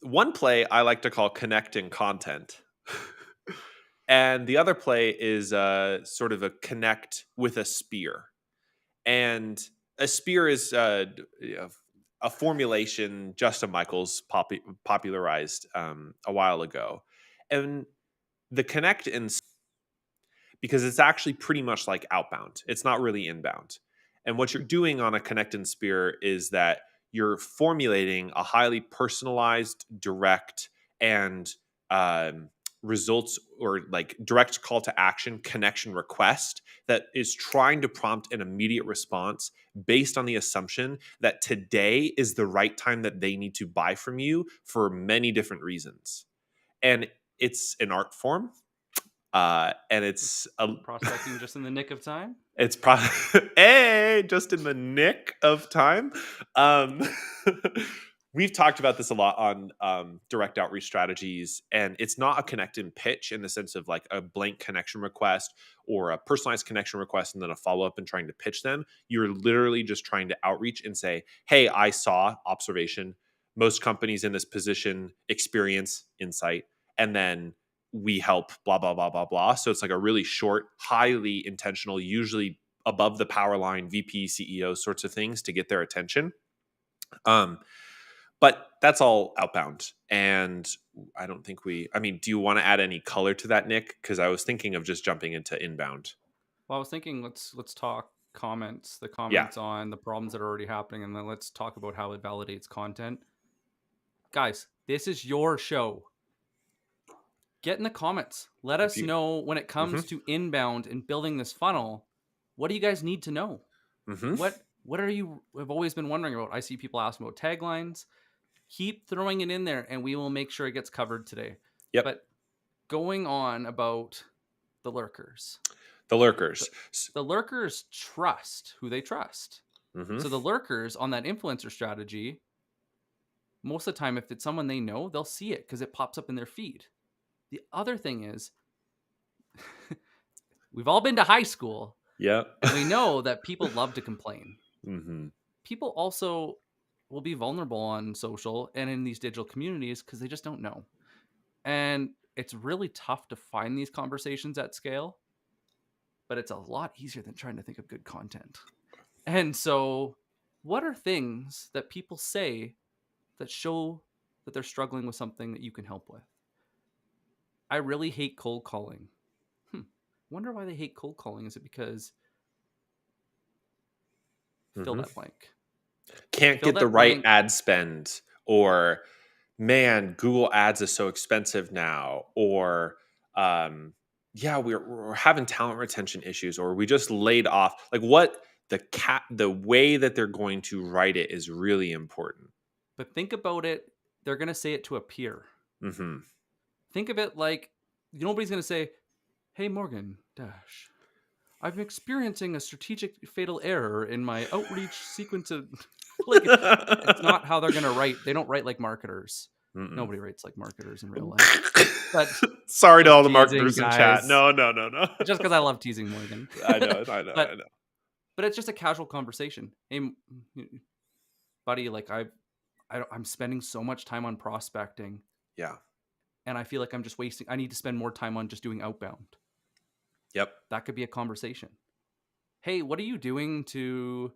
One play I like to call connecting content. And the other play is sort of a connect with a spear. And a spear is a formulation Justin Michaels popularized a while ago. And the connect in because it's actually pretty much like outbound. It's not really inbound. And what you're doing on a connect and spear is that you're formulating a highly personalized, direct, and um, results or like direct call to action connection request that is trying to prompt an immediate response based on the assumption that today is the right time that they need to buy from you for many different reasons. And it's an art form, and it's a Prospecting just in the nick of time. it's probably hey, just in the nick of time. Um, we've talked about this a lot on direct outreach strategies, and it's not a connect and pitch in the sense of like a blank connection request or a personalized connection request and then a follow up and trying to pitch them. You're literally just trying to outreach and say, "Hey, I saw observation. Most companies in this position experience insight, and then we help blah blah blah blah blah." So it's like a really short, highly intentional, usually above the power line VP CEO sorts of things to get their attention. um but that's all outbound, and I don't think I mean, do you want to add any color to that, Nick? Because I was thinking of just jumping into inbound. Well, I was thinking let's talk comments, the Yeah. comments on the problems that are already happening, and then let's talk about how it validates content. Guys, this is your show. Get in the comments. Let If us you know when it hmm comes to inbound and building this funnel. What do you guys need to know? hmm What are you have always been wondering about? I see people asking about taglines. Keep throwing it in there, and we will make sure it gets covered today. yep. But going on about the lurkers. The The, lurkers. the lurkers trust who they trust. Hmm. So the lurkers on that influencer strategy, most of the time, if it's someone they know, they'll see it because it pops up in their feed. The other thing is, we've all been to high school Yep. and we know that people love to complain. Hmm. People also will be vulnerable on social and in these digital communities because they just don't know. And it's really tough to find these conversations at scale, but it's a lot easier than trying to think of good content. And so, what are things that people say that show that they're struggling with something that you can help with? I really hate cold calling. Wonder why they hate cold calling. Is it because fill Hmm. that blank? Can't Fill get the that right blank. ad spend, or man, Google Ads is so expensive now, or yeah, we're having talent retention issues, or we just laid off. Like what the way that they're going to write it is really important. But think about it. They're going to say it to a peer. Hmm. Think of it like nobody's going to say, "Hey, Morgan, Dash, I'm experiencing a strategic fatal error in my outreach sequence of like it's not how they're gonna write. They don't write like marketers. Mm-mm. Nobody writes like marketers in real life. But Sorry to all just the teasing, marketers in chat. guys. No, no, no, no. Just because I love teasing Morgan. I know, I know, but I know. but it's just a casual conversation. Hey, buddy, like I'm spending so much time on prospecting, Yeah. and I feel like I'm just wasting. I need to spend more time on just doing outbound. Yep. That could be a conversation. Hey, what are you doing to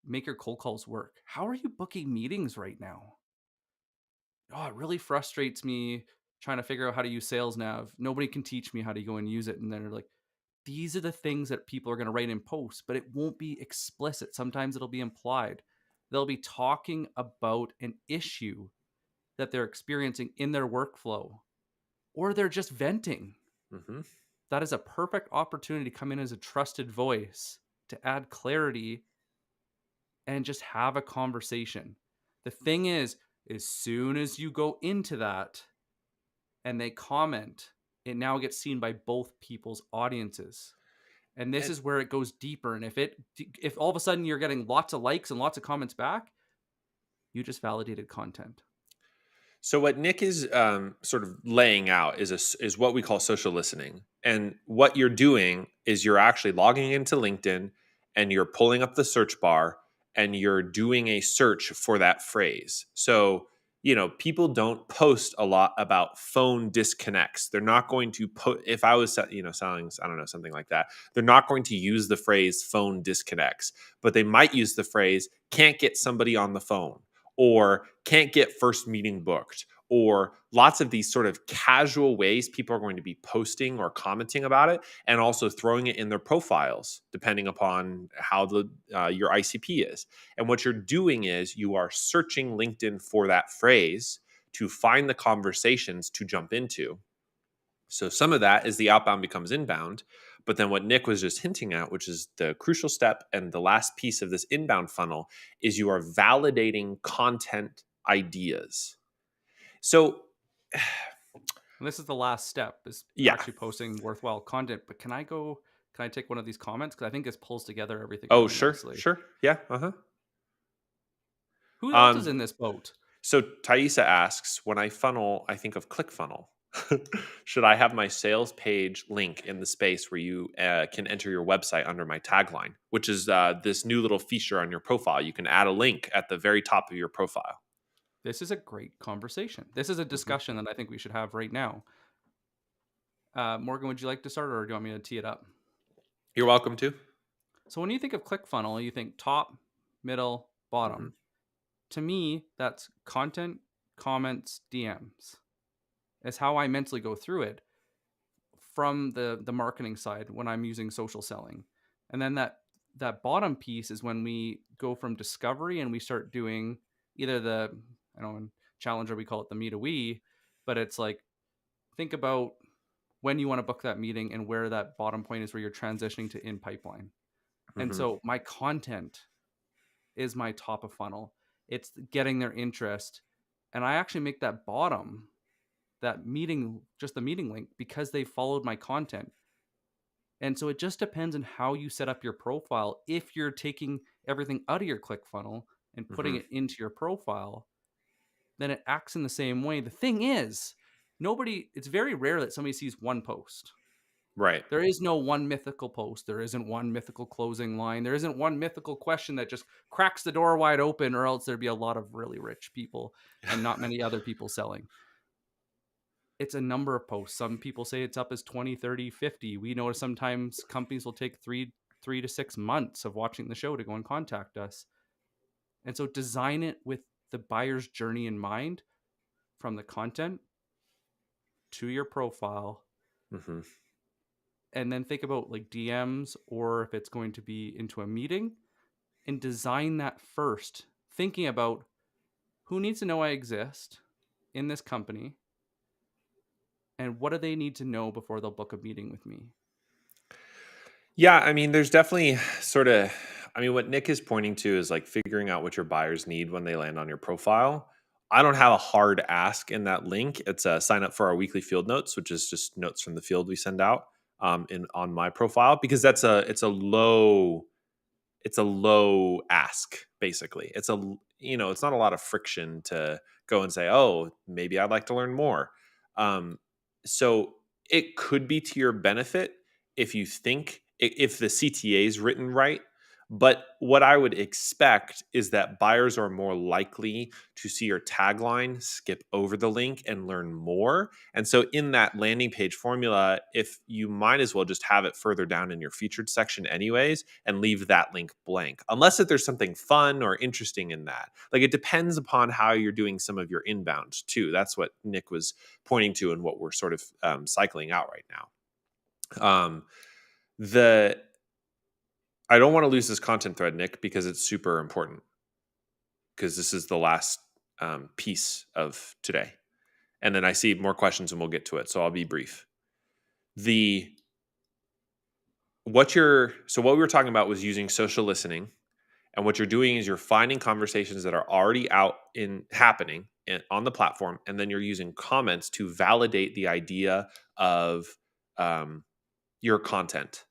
make your cold calls work? How are you booking meetings right now? Oh, it really frustrates me trying to figure out how to use Sales Nav. Nobody can teach me how to go and use it. And then they're like, these are the things that people are going to write in posts, but it won't be explicit. Sometimes it'll be implied. They'll be talking about an issue that they're experiencing in their workflow, or they're just venting. Hmm. That is a perfect opportunity to come in as a trusted voice to add clarity and just have a conversation. The thing is, as soon as you go into that and they comment, it now gets seen by both people's audiences. And this And is where it goes deeper. And if all of a sudden you're getting lots of likes and lots of comments back, you just validated content. so what Nick is sort of laying out is what we call social listening. And what you're doing is you're actually logging into LinkedIn and you're pulling up the search bar and you're doing a search for that phrase. So, people don't post a lot about phone disconnects. They're not going to put, if I was, selling, I don't know, something like that, they're not going to use the phrase phone disconnects, but they might use the phrase can't get somebody on the phone, or can't get first meeting booked, or lots of these sort of casual ways people are going to be posting or commenting about it, and also throwing it in their profiles depending upon how your ICP is. And what you're doing is you are searching LinkedIn for that phrase to find the conversations to jump into. So some of that is the outbound becomes inbound. But then what Nick was just hinting at, which is the crucial step and the last piece of this inbound funnel, is you are validating content ideas. So, And this is the last step, is yeah. actually posting worthwhile content. But can I take one of these comments? Because I think this pulls together everything Oh, really sure, nicely. sure. Yeah. Uh-huh. Who else is Um, in this boat? so Thaisa asks, when I funnel, I think of ClickFunnel. Should I have my sales page link in the space where you can enter your website under my tagline, which is this new little feature on your profile? You can add a link at the very top of your profile. This is a great conversation. This is a Mhm. discussion that I think we should have right now. Morgan, would you like to start, or do you want me to tee it up? You're welcome to. So when you think of ClickFunnel, you think top, middle, Hmm. bottom. To me, that's content, comments, DMs. Is how I mentally go through it from the marketing side when I'm using social selling. And then that bottom piece is when we go from discovery and we start doing either I don't know, in Challenger we call it the meet a we, but it's like think about when you want to book that meeting and where that bottom point is where you're transitioning to in pipeline. And Hmm. so my content is my top of funnel. It's getting their interest. And I actually make that bottom, that meeting, just the meeting link, because they followed my content. And so it just depends on how you set up your profile. If you're taking everything out of your ClickFunnel and putting Hmm. it into your profile, then it acts in the same way. The thing is, it's very rare that somebody sees one post. Right. There is no one mythical post. There isn't one mythical closing line. There isn't one mythical question that just cracks the door wide open, or else there'd be a lot of really rich people and not many other people selling. It's a number of posts. Some people say it's up as 20, 30, 50. We know sometimes companies will take 3 to 6 months of watching the show to go and contact us. And so design it with the buyer's journey in mind, from the content to your profile, Hmm. and then think about like DMs, or if it's going to be into a meeting, and design that first, thinking about who needs to know I exist in this company and what do they need to know before they'll book a meeting with me. Yeah, I mean, there's definitely sort of, I mean, what Nick is pointing to is like figuring out what your buyers need when they land on your profile. I don't have a hard ask in that link. It's a sign up for our weekly field notes, which is just notes from the field we send out. in on my profile, because it's a low ask. Basically, it's not a lot of friction to go and say, oh, maybe I'd like to learn more. Um, so it could be to your benefit if you think, if the CTA is written right. But what I would expect is that buyers are more likely to see your tagline, skip over the link, and learn more. And so in that landing page formula, if you might as well just have it further down in your featured section anyways, and leave that link blank, unless that there's something fun or interesting in that. Like, it depends upon how you're doing some of your inbound too. That's what Nick was pointing to, and what we're sort of cycling out right now. The I don't want to lose this content thread, Nick, because it's super important, because this is the last piece of today. And then I see more questions and we'll get to it. So I'll be brief. What we were talking about was using social listening. And what you're doing is you're finding conversations that are already out in happening on the platform. And then you're using comments to validate the idea of your content.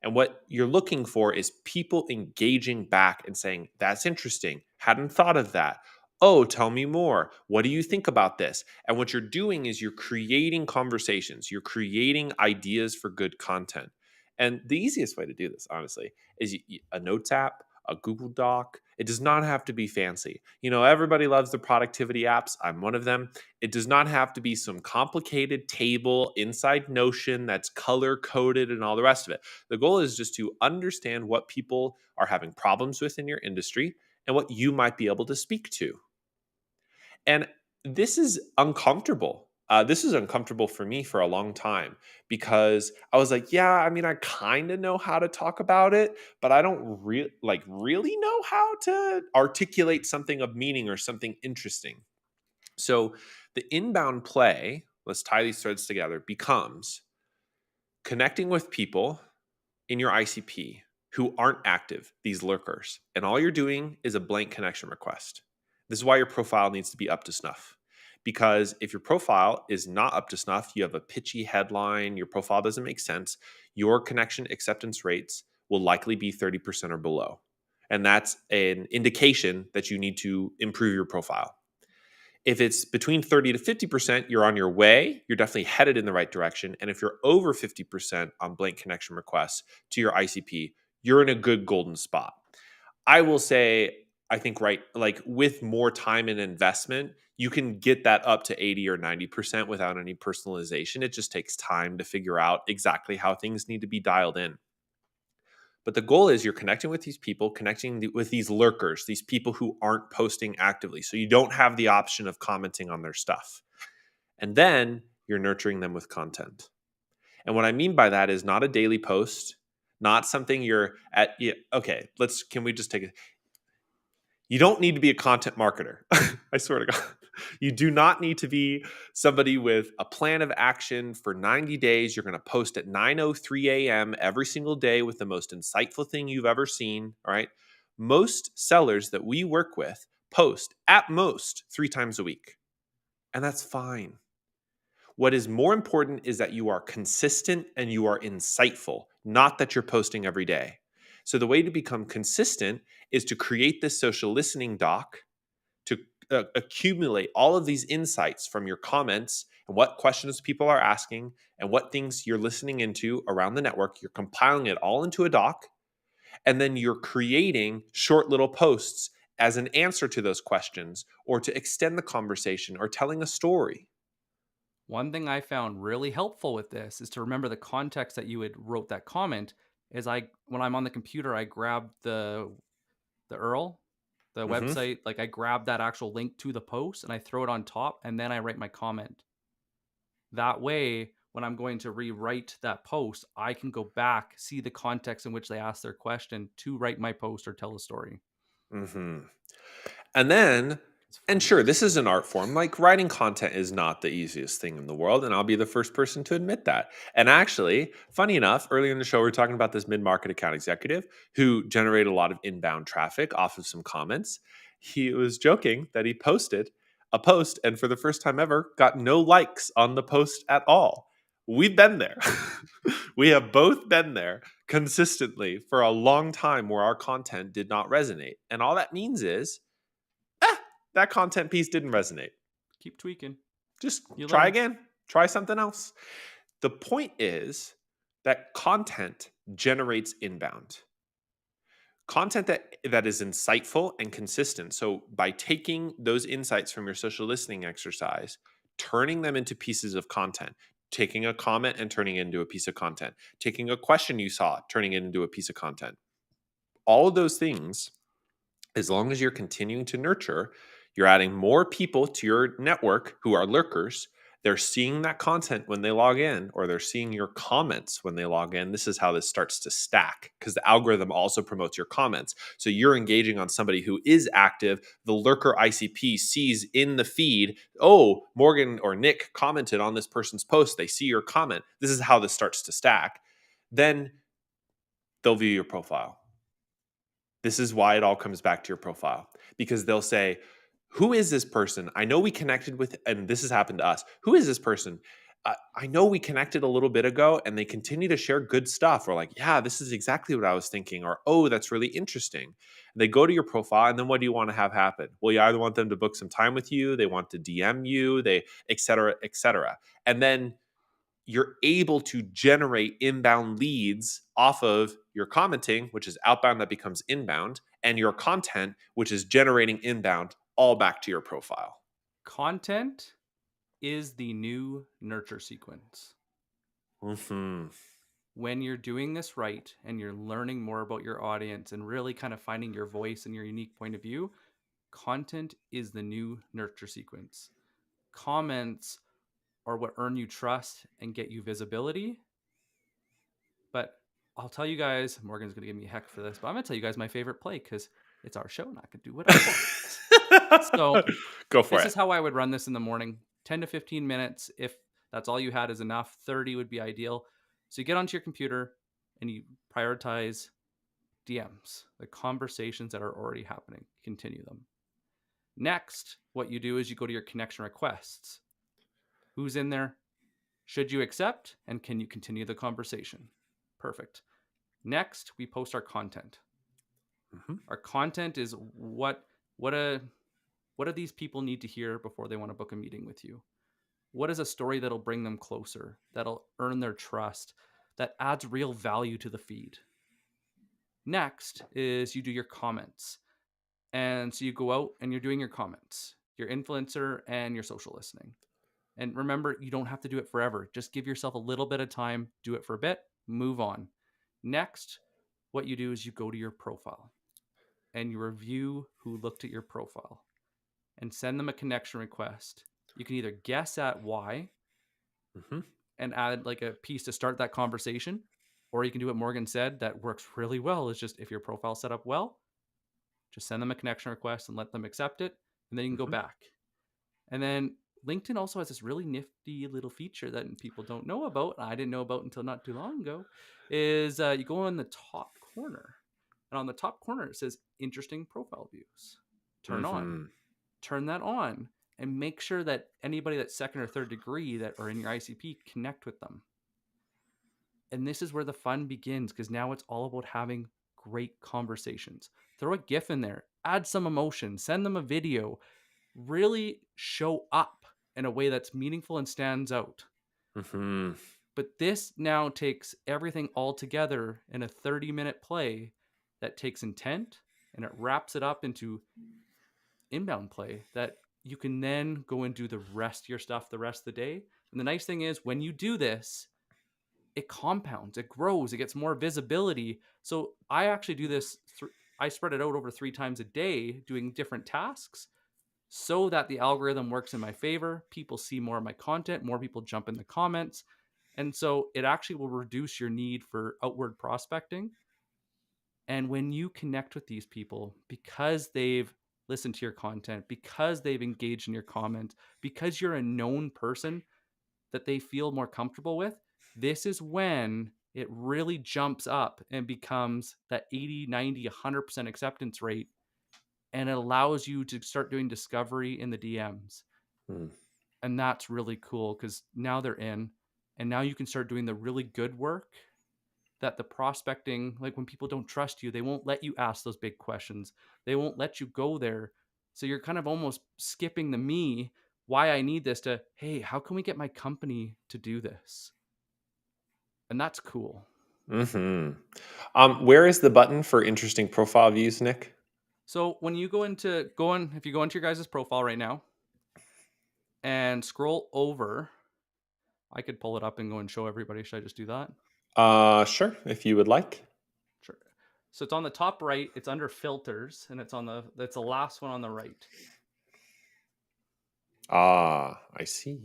And what you're looking for is people engaging back and saying, that's interesting. Hadn't thought of that. Oh, tell me more. What do you think about this? And what you're doing is you're creating conversations, you're creating ideas for good content. And the easiest way to do this, honestly, is a notes app, a Google Doc. It does not have to be fancy. Everybody loves the productivity apps. I'm one of them. It does not have to be some complicated table inside Notion that's color coded and all the rest of it. The goal is just to understand what people are having problems with in your industry and what you might be able to speak to. And this is uncomfortable. This is uncomfortable for me for a long time, because I was like, yeah, I mean, I kind of know how to talk about it, but I don't really know how to articulate something of meaning or something interesting. So the inbound play, let's tie these threads together, becomes connecting with people in your ICP who aren't active, these lurkers. And all you're doing is a blank connection request. This is why your profile needs to be up to snuff. Because if your profile is not up to snuff, you have a pitchy headline, your profile doesn't make sense, your connection acceptance rates will likely be 30% or below. And that's an indication that you need to improve your profile. If it's between 30 to 50%, you're on your way. You're definitely headed in the right direction. And if you're over 50% on blank connection requests to your ICP, you're in a good golden spot. I will say, I think, right, like, with more time and investment, you can get that up to 80 or 90% without any personalization. It just takes time to figure out exactly how things need to be dialed in. But the goal is you're connecting with these people, with these lurkers, these people who aren't posting actively. So you don't have the option of commenting on their stuff. And then you're nurturing them with content. And what I mean by that is not a daily post, not something you're at. Yeah, okay, can we just take it? You don't need to be a content marketer. I swear to God. You do not need to be somebody with a plan of action for 90 days. You're going to post at 9:03 a.m. every single day with the most insightful thing you've ever seen. All right. Most sellers that we work with post at most 3 times a week. And that's fine. What is more important is that you are consistent and you are insightful, not that you're posting every day. So the way to become consistent is to create this social listening doc, to accumulate all of these insights from your comments and what questions people are asking and what things you're listening into around the network. You're compiling it all into a doc, and then you're creating short little posts as an answer to those questions, or to extend the conversation, or telling a story. One thing I found really helpful with this is to remember the context that you had wrote that comment. Is when I'm on the computer, I grab the URL, the Hmm. website, like I grab that actual link to the post and I throw it on top, and then I write my comment. That way, when I'm going to rewrite that post, I can go back, see the context in which they asked their question to write my post or tell a story. Hmm. And then, It's and fun. sure, this is an art form. Like, writing content is not the easiest thing in the world, and I'll be the first person to admit that. And actually, funny enough, earlier in the show, we were talking about this mid-market account executive who generated a lot of inbound traffic off of some comments. He was joking that he posted a post, and for the first time ever, got no likes on the post at all. We've been there. We have both been there consistently for a long time where our content did not resonate. And all that means is, eh, that content piece didn't resonate. Keep tweaking. Just You try learn. again, try something else. The point is that content generates inbound. Content that is insightful and consistent. So by taking those insights from your social listening exercise, turning them into pieces of content, taking a comment and turning it into a piece of content, taking a question you saw, turning it into a piece of content. All of those things, as long as you're continuing to nurture, you're adding more people to your network who are lurkers. They're seeing that content when they log in, or they're seeing your comments when they log in. This is how this starts to stack, because the algorithm also promotes your comments. So you're engaging on somebody who is active. The lurker ICP sees in the feed, oh, Morgan or Nick commented on this person's post. They see your comment. This is how this starts to stack. Then they'll view your profile. This is why it all comes back to your profile, because they'll say, who is this person? I know we connected with, and this has happened to us. Who is this person? I know we connected a little bit ago, and they continue to share good stuff. Or like, yeah, this is exactly what I was thinking. Or, oh, that's really interesting. And they go to your profile, and then what do you want to have happen? Well, you either want them to book some time with you, they want to DM you, they, et cetera, et cetera. And then you're able to generate inbound leads off of your commenting, which is outbound that becomes inbound, and your content, which is generating inbound, all back to your profile. Content is the new nurture sequence. Mm-hmm. When you're doing this right and you're learning more about your audience and really kind of finding your voice and your unique point of view, content is the new nurture sequence. Comments are what earn you trust and get you visibility. But I'll tell you guys, Morgan's going to give me heck for this, but I'm going to tell you guys my favorite play because it's our show and I can do what I want. So Go for this it. is how I would run this in the morning. 10 to 15 minutes. If that's all you had is enough, 30 would be ideal. So you get onto your computer and you prioritize DMs, the conversations that are already happening. Continue them. Next, what you do is you go to your connection requests. Who's in there? Should you accept? And can you continue the conversation? Perfect. Next, we post our content. Mm-hmm. Our content is what do these people need to hear before they want to book a meeting with you? What is a story that'll bring them closer, that'll earn their trust, that adds real value to the feed? Next is you do your comments. And so you go out and you're doing your comments, your influencer and your social listening. And remember, you don't have to do it forever. Just give yourself a little bit of time, do it for a bit, move on. Next, what you do is you go to your profile and you review who looked at your profile and send them a connection request. You can either guess at why Mm-hmm. and add like a piece to start that conversation, or you can do what Morgan said that works really well. Is just if your profile set up well, just send them a connection request and let them accept it, and then you can go Mm-hmm. back. And then LinkedIn also has this really nifty little feature that people don't know about. I didn't know about until not too long ago. Is you go in the top corner, and on the top corner it says interesting profile views. Mm-hmm. Turn that on, and make sure that anybody that's second or third degree that are in your ICP connect with them. And this is where the fun begins because now it's all about having great conversations. Throw a GIF in there, add some emotion, send them a video, really show up in a way that's meaningful and stands out. Mm-hmm. But this now takes everything all together in a 30-minute play that takes intent and it wraps it up into inbound play that you can then go and do the rest of your stuff the rest of the day. And the nice thing is when you do this, it compounds, it grows, it gets more visibility. So I actually do this. I spread it out over 3 times a day doing different tasks so that the algorithm works in my favor. People see more of my content, more people jump in the comments. And so it actually will reduce your need for outward prospecting. And when you connect with these people because they've listened to your content, because they've engaged in your comments, because you're a known person that they feel more comfortable with, this is when it really jumps up and becomes that 80, 90, 100% acceptance rate. And it allows you to start doing discovery in the DMs. Mm. And that's really cool because now they're in And now you can start doing the really good work that the prospecting, like when people don't trust you, they won't let you ask those big questions. They won't let you go there. So you're kind of almost skipping the me, why I need this, to, hey, how can we get my company to do this? And that's cool. Mhm. Where is the button for interesting profile views, Nick? So when you if you go into your guys' profile right now and scroll over, I could pull it up and go and show everybody. Should I just do that? Sure, if you would like. Sure. So it's on the top right, it's under filters, and that's the last one on the right. I see.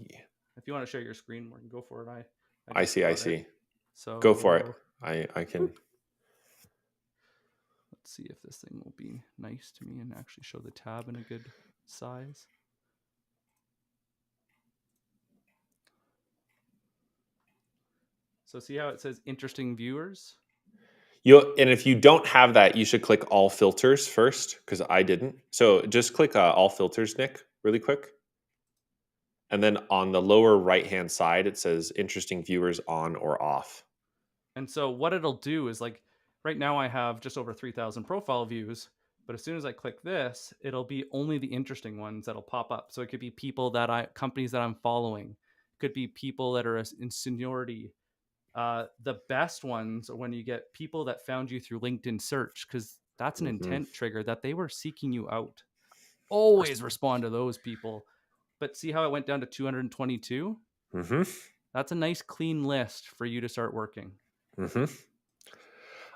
If you want to share your screen, we can go for it. I I just see, I got it. see. Go for it. So I can. let's see if this thing will be nice to me and actually show the tab in a good size. So see how it says interesting viewers? And if you don't have that, you should click all filters first because I didn't. So just click all filters, Nick, really quick. And then on the lower right hand side, it says interesting viewers on or off. And so what it'll do is, like, right now I have just over 3,000 profile views, but as soon as I click this, it'll be only the interesting ones that'll pop up. So it could be companies that I'm following, it could be people that are in seniority. The best ones are when you get people that found you through LinkedIn search, because that's an Hmm. intent trigger that they were seeking you out. Always respond to those people. But see how it went down to 222? Hmm. That's a nice clean list for you to start working. Hmm.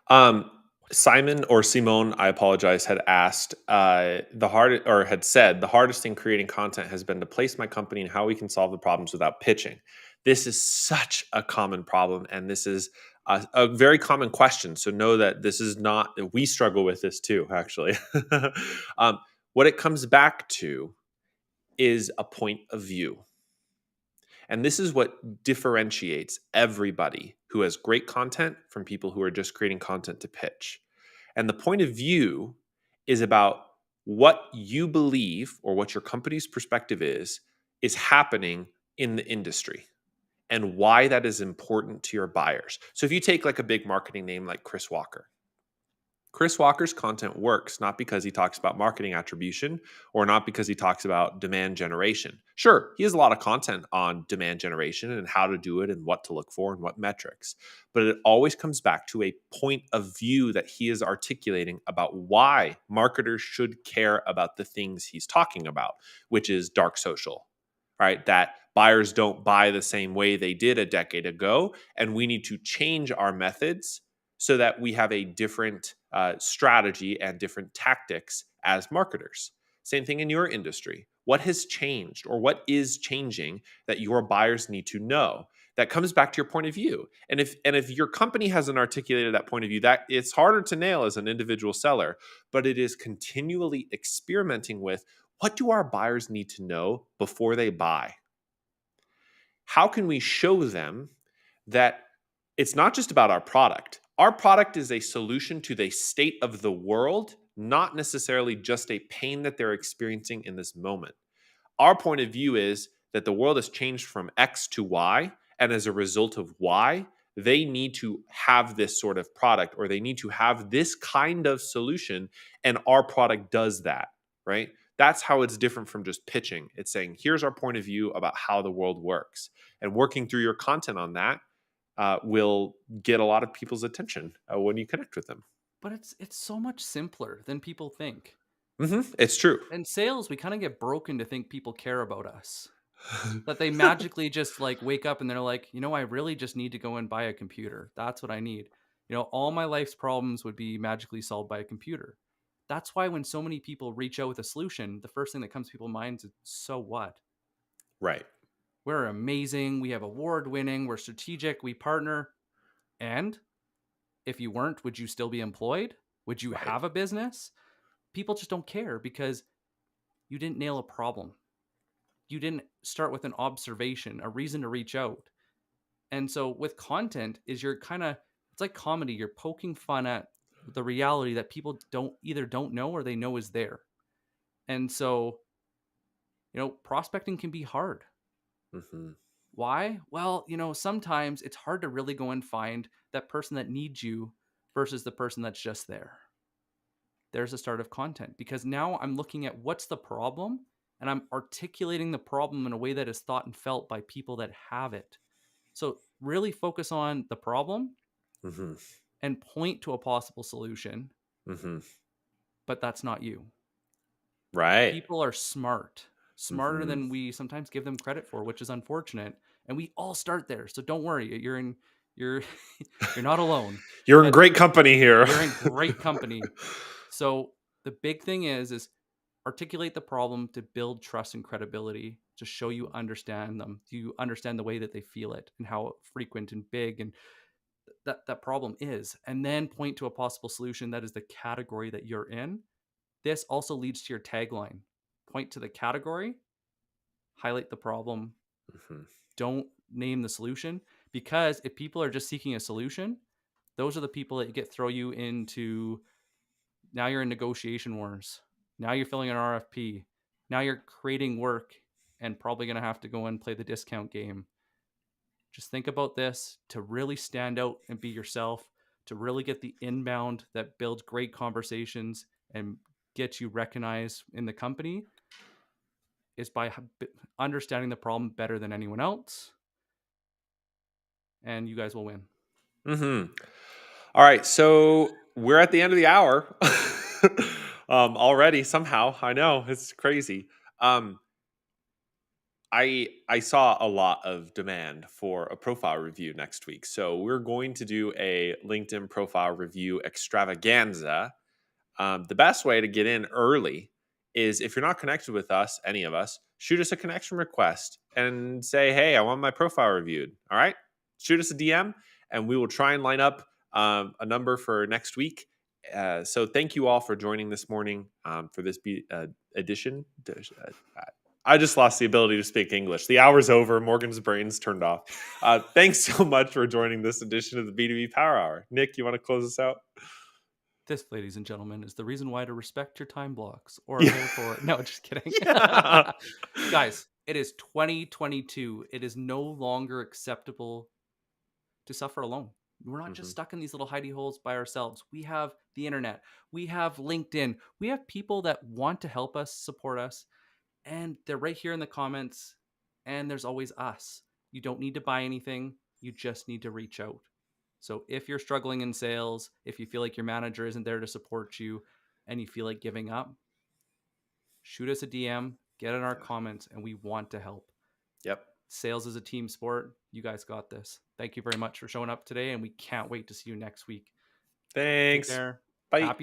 Um, Simon or Simone, I apologize, had asked had said the hardest thing creating content has been to place my company and how we can solve the problems without pitching. This is such a common problem, and this is a very common question. So know that this is not we struggle with this too. Actually, what it comes back to is a point of view. And this is what differentiates everybody who has great content from people who are just creating content to pitch. And the point of view is about what you believe or what your company's perspective is happening in the industry and why that is important to your buyers. So if you take like a big marketing name like Chris Walker, Chris Walker's content works not because he talks about marketing attribution or not because he talks about demand generation. Sure, he has a lot of content on demand generation and how to do it and what to look for and what metrics. But it always comes back to a point of view that he is articulating about why marketers should care about the things he's talking about, which is dark social, right? That buyers don't buy the same way they did a decade ago. And we need to change our methods so that we have a different strategy and different tactics as marketers. Same thing in your industry. What has changed or what is changing that your buyers need to know? That comes back to your point of view. And if your company hasn't articulated that point of view, that it's harder to nail as an individual seller, but it is continually experimenting with what do our buyers need to know before they buy? How can we show them that it's not just about our product? Our product is a solution to the state of the world, not necessarily just a pain that they're experiencing in this moment. Our point of view is that the world has changed from X to Y. And as a result of Y, they need to have this sort of product or they need to have this kind of solution. And our product does that, right? That's how it's different from just pitching. It's saying, here's our point of view about how the world works. And working through your content on that will get a lot of people's attention when you connect with them. But it's so much simpler than people think. It's true. In sales, we kind of get broken to think people care about us. That they magically just like wake up and they're like, I really just need to go and buy a computer. That's what I need. All my life's problems would be magically solved by a computer. That's why when so many people reach out with a solution, the first thing that comes to people's minds is, so what? Right. We're amazing. We have award winning. We're strategic. We partner. And if you weren't, would you still be employed? Would you Right. have a business? People just don't care because you didn't nail a problem. You didn't start with an observation, a reason to reach out. And so with content is it's like comedy. You're poking fun at the reality that people don't know or they know is there. And so, prospecting can be hard. Hmm. Why? Well, sometimes it's hard to really go and find that person that needs you versus the person that's just there. There's a start of content because now I'm looking at what's the problem and I'm articulating the problem in a way that is thought and felt by people that have it. So really focus on the problem Mhm. and point to a possible solution, Mhm. but that's not you. Right. People are smart, smarter Mhm. than we sometimes give them credit for, which is unfortunate. And we all start there. So don't worry. You're you're not alone. You're in But great company here. you're in great company. So the big thing is articulate the problem to build trust and credibility, to show you understand them. Do you understand the way that they feel it and how frequent and big and that problem is? And then point to a possible solution that is the category that you're in. This also leads to your tagline. Point to the category, highlight the problem, Mhm. don't name the solution. Because if people are just seeking a solution, those are the people that get throw you into. Now you're in negotiation wars. Now you're filling an RFP. Now you're creating work and probably going to have to go and play the discount game. Just think about this to really stand out and be yourself, to really get the inbound that builds great conversations and gets you recognized in the company is by understanding the problem better than anyone else. And you guys will win. Mhm. All right, so we're at the end of the hour already. Somehow, I know it's crazy. Um, I saw a lot of demand for a profile review next week, so we're going to do a LinkedIn profile review extravaganza. The best way to get in early is if you're not connected with us, any of us, shoot us a connection request and say, "Hey, I want my profile reviewed." All right, shoot us a DM, and we will try and line up a number for next week. So thank you all for joining this morning for this edition. I just lost the ability to speak English. The hour's over. Morgan's brain's turned off. Thanks so much for joining this edition of the B2B Power Hour. Nick, you want to close us out? This, ladies and gentlemen, is the reason why to respect your time blocks or Yeah. therefore. No, just kidding. Yeah. Guys, it is 2022. It is no longer acceptable to suffer alone. We're not just Mhm. stuck in these little hidey holes by ourselves. We have the internet, we have LinkedIn, we have people that want to help us, support us, and they're right here in the comments. And there's always us. You don't need to buy anything, you just need to reach out. So if you're struggling in sales, if you feel like your manager isn't there to support you and you feel like giving up, shoot us a DM, get in our Yeah. comments, and we want to help. Yep. Sales is a team sport. You guys got this. Thank you very much for showing up today, and we can't wait to see you next week. Take Thanks. care. Bye. Happy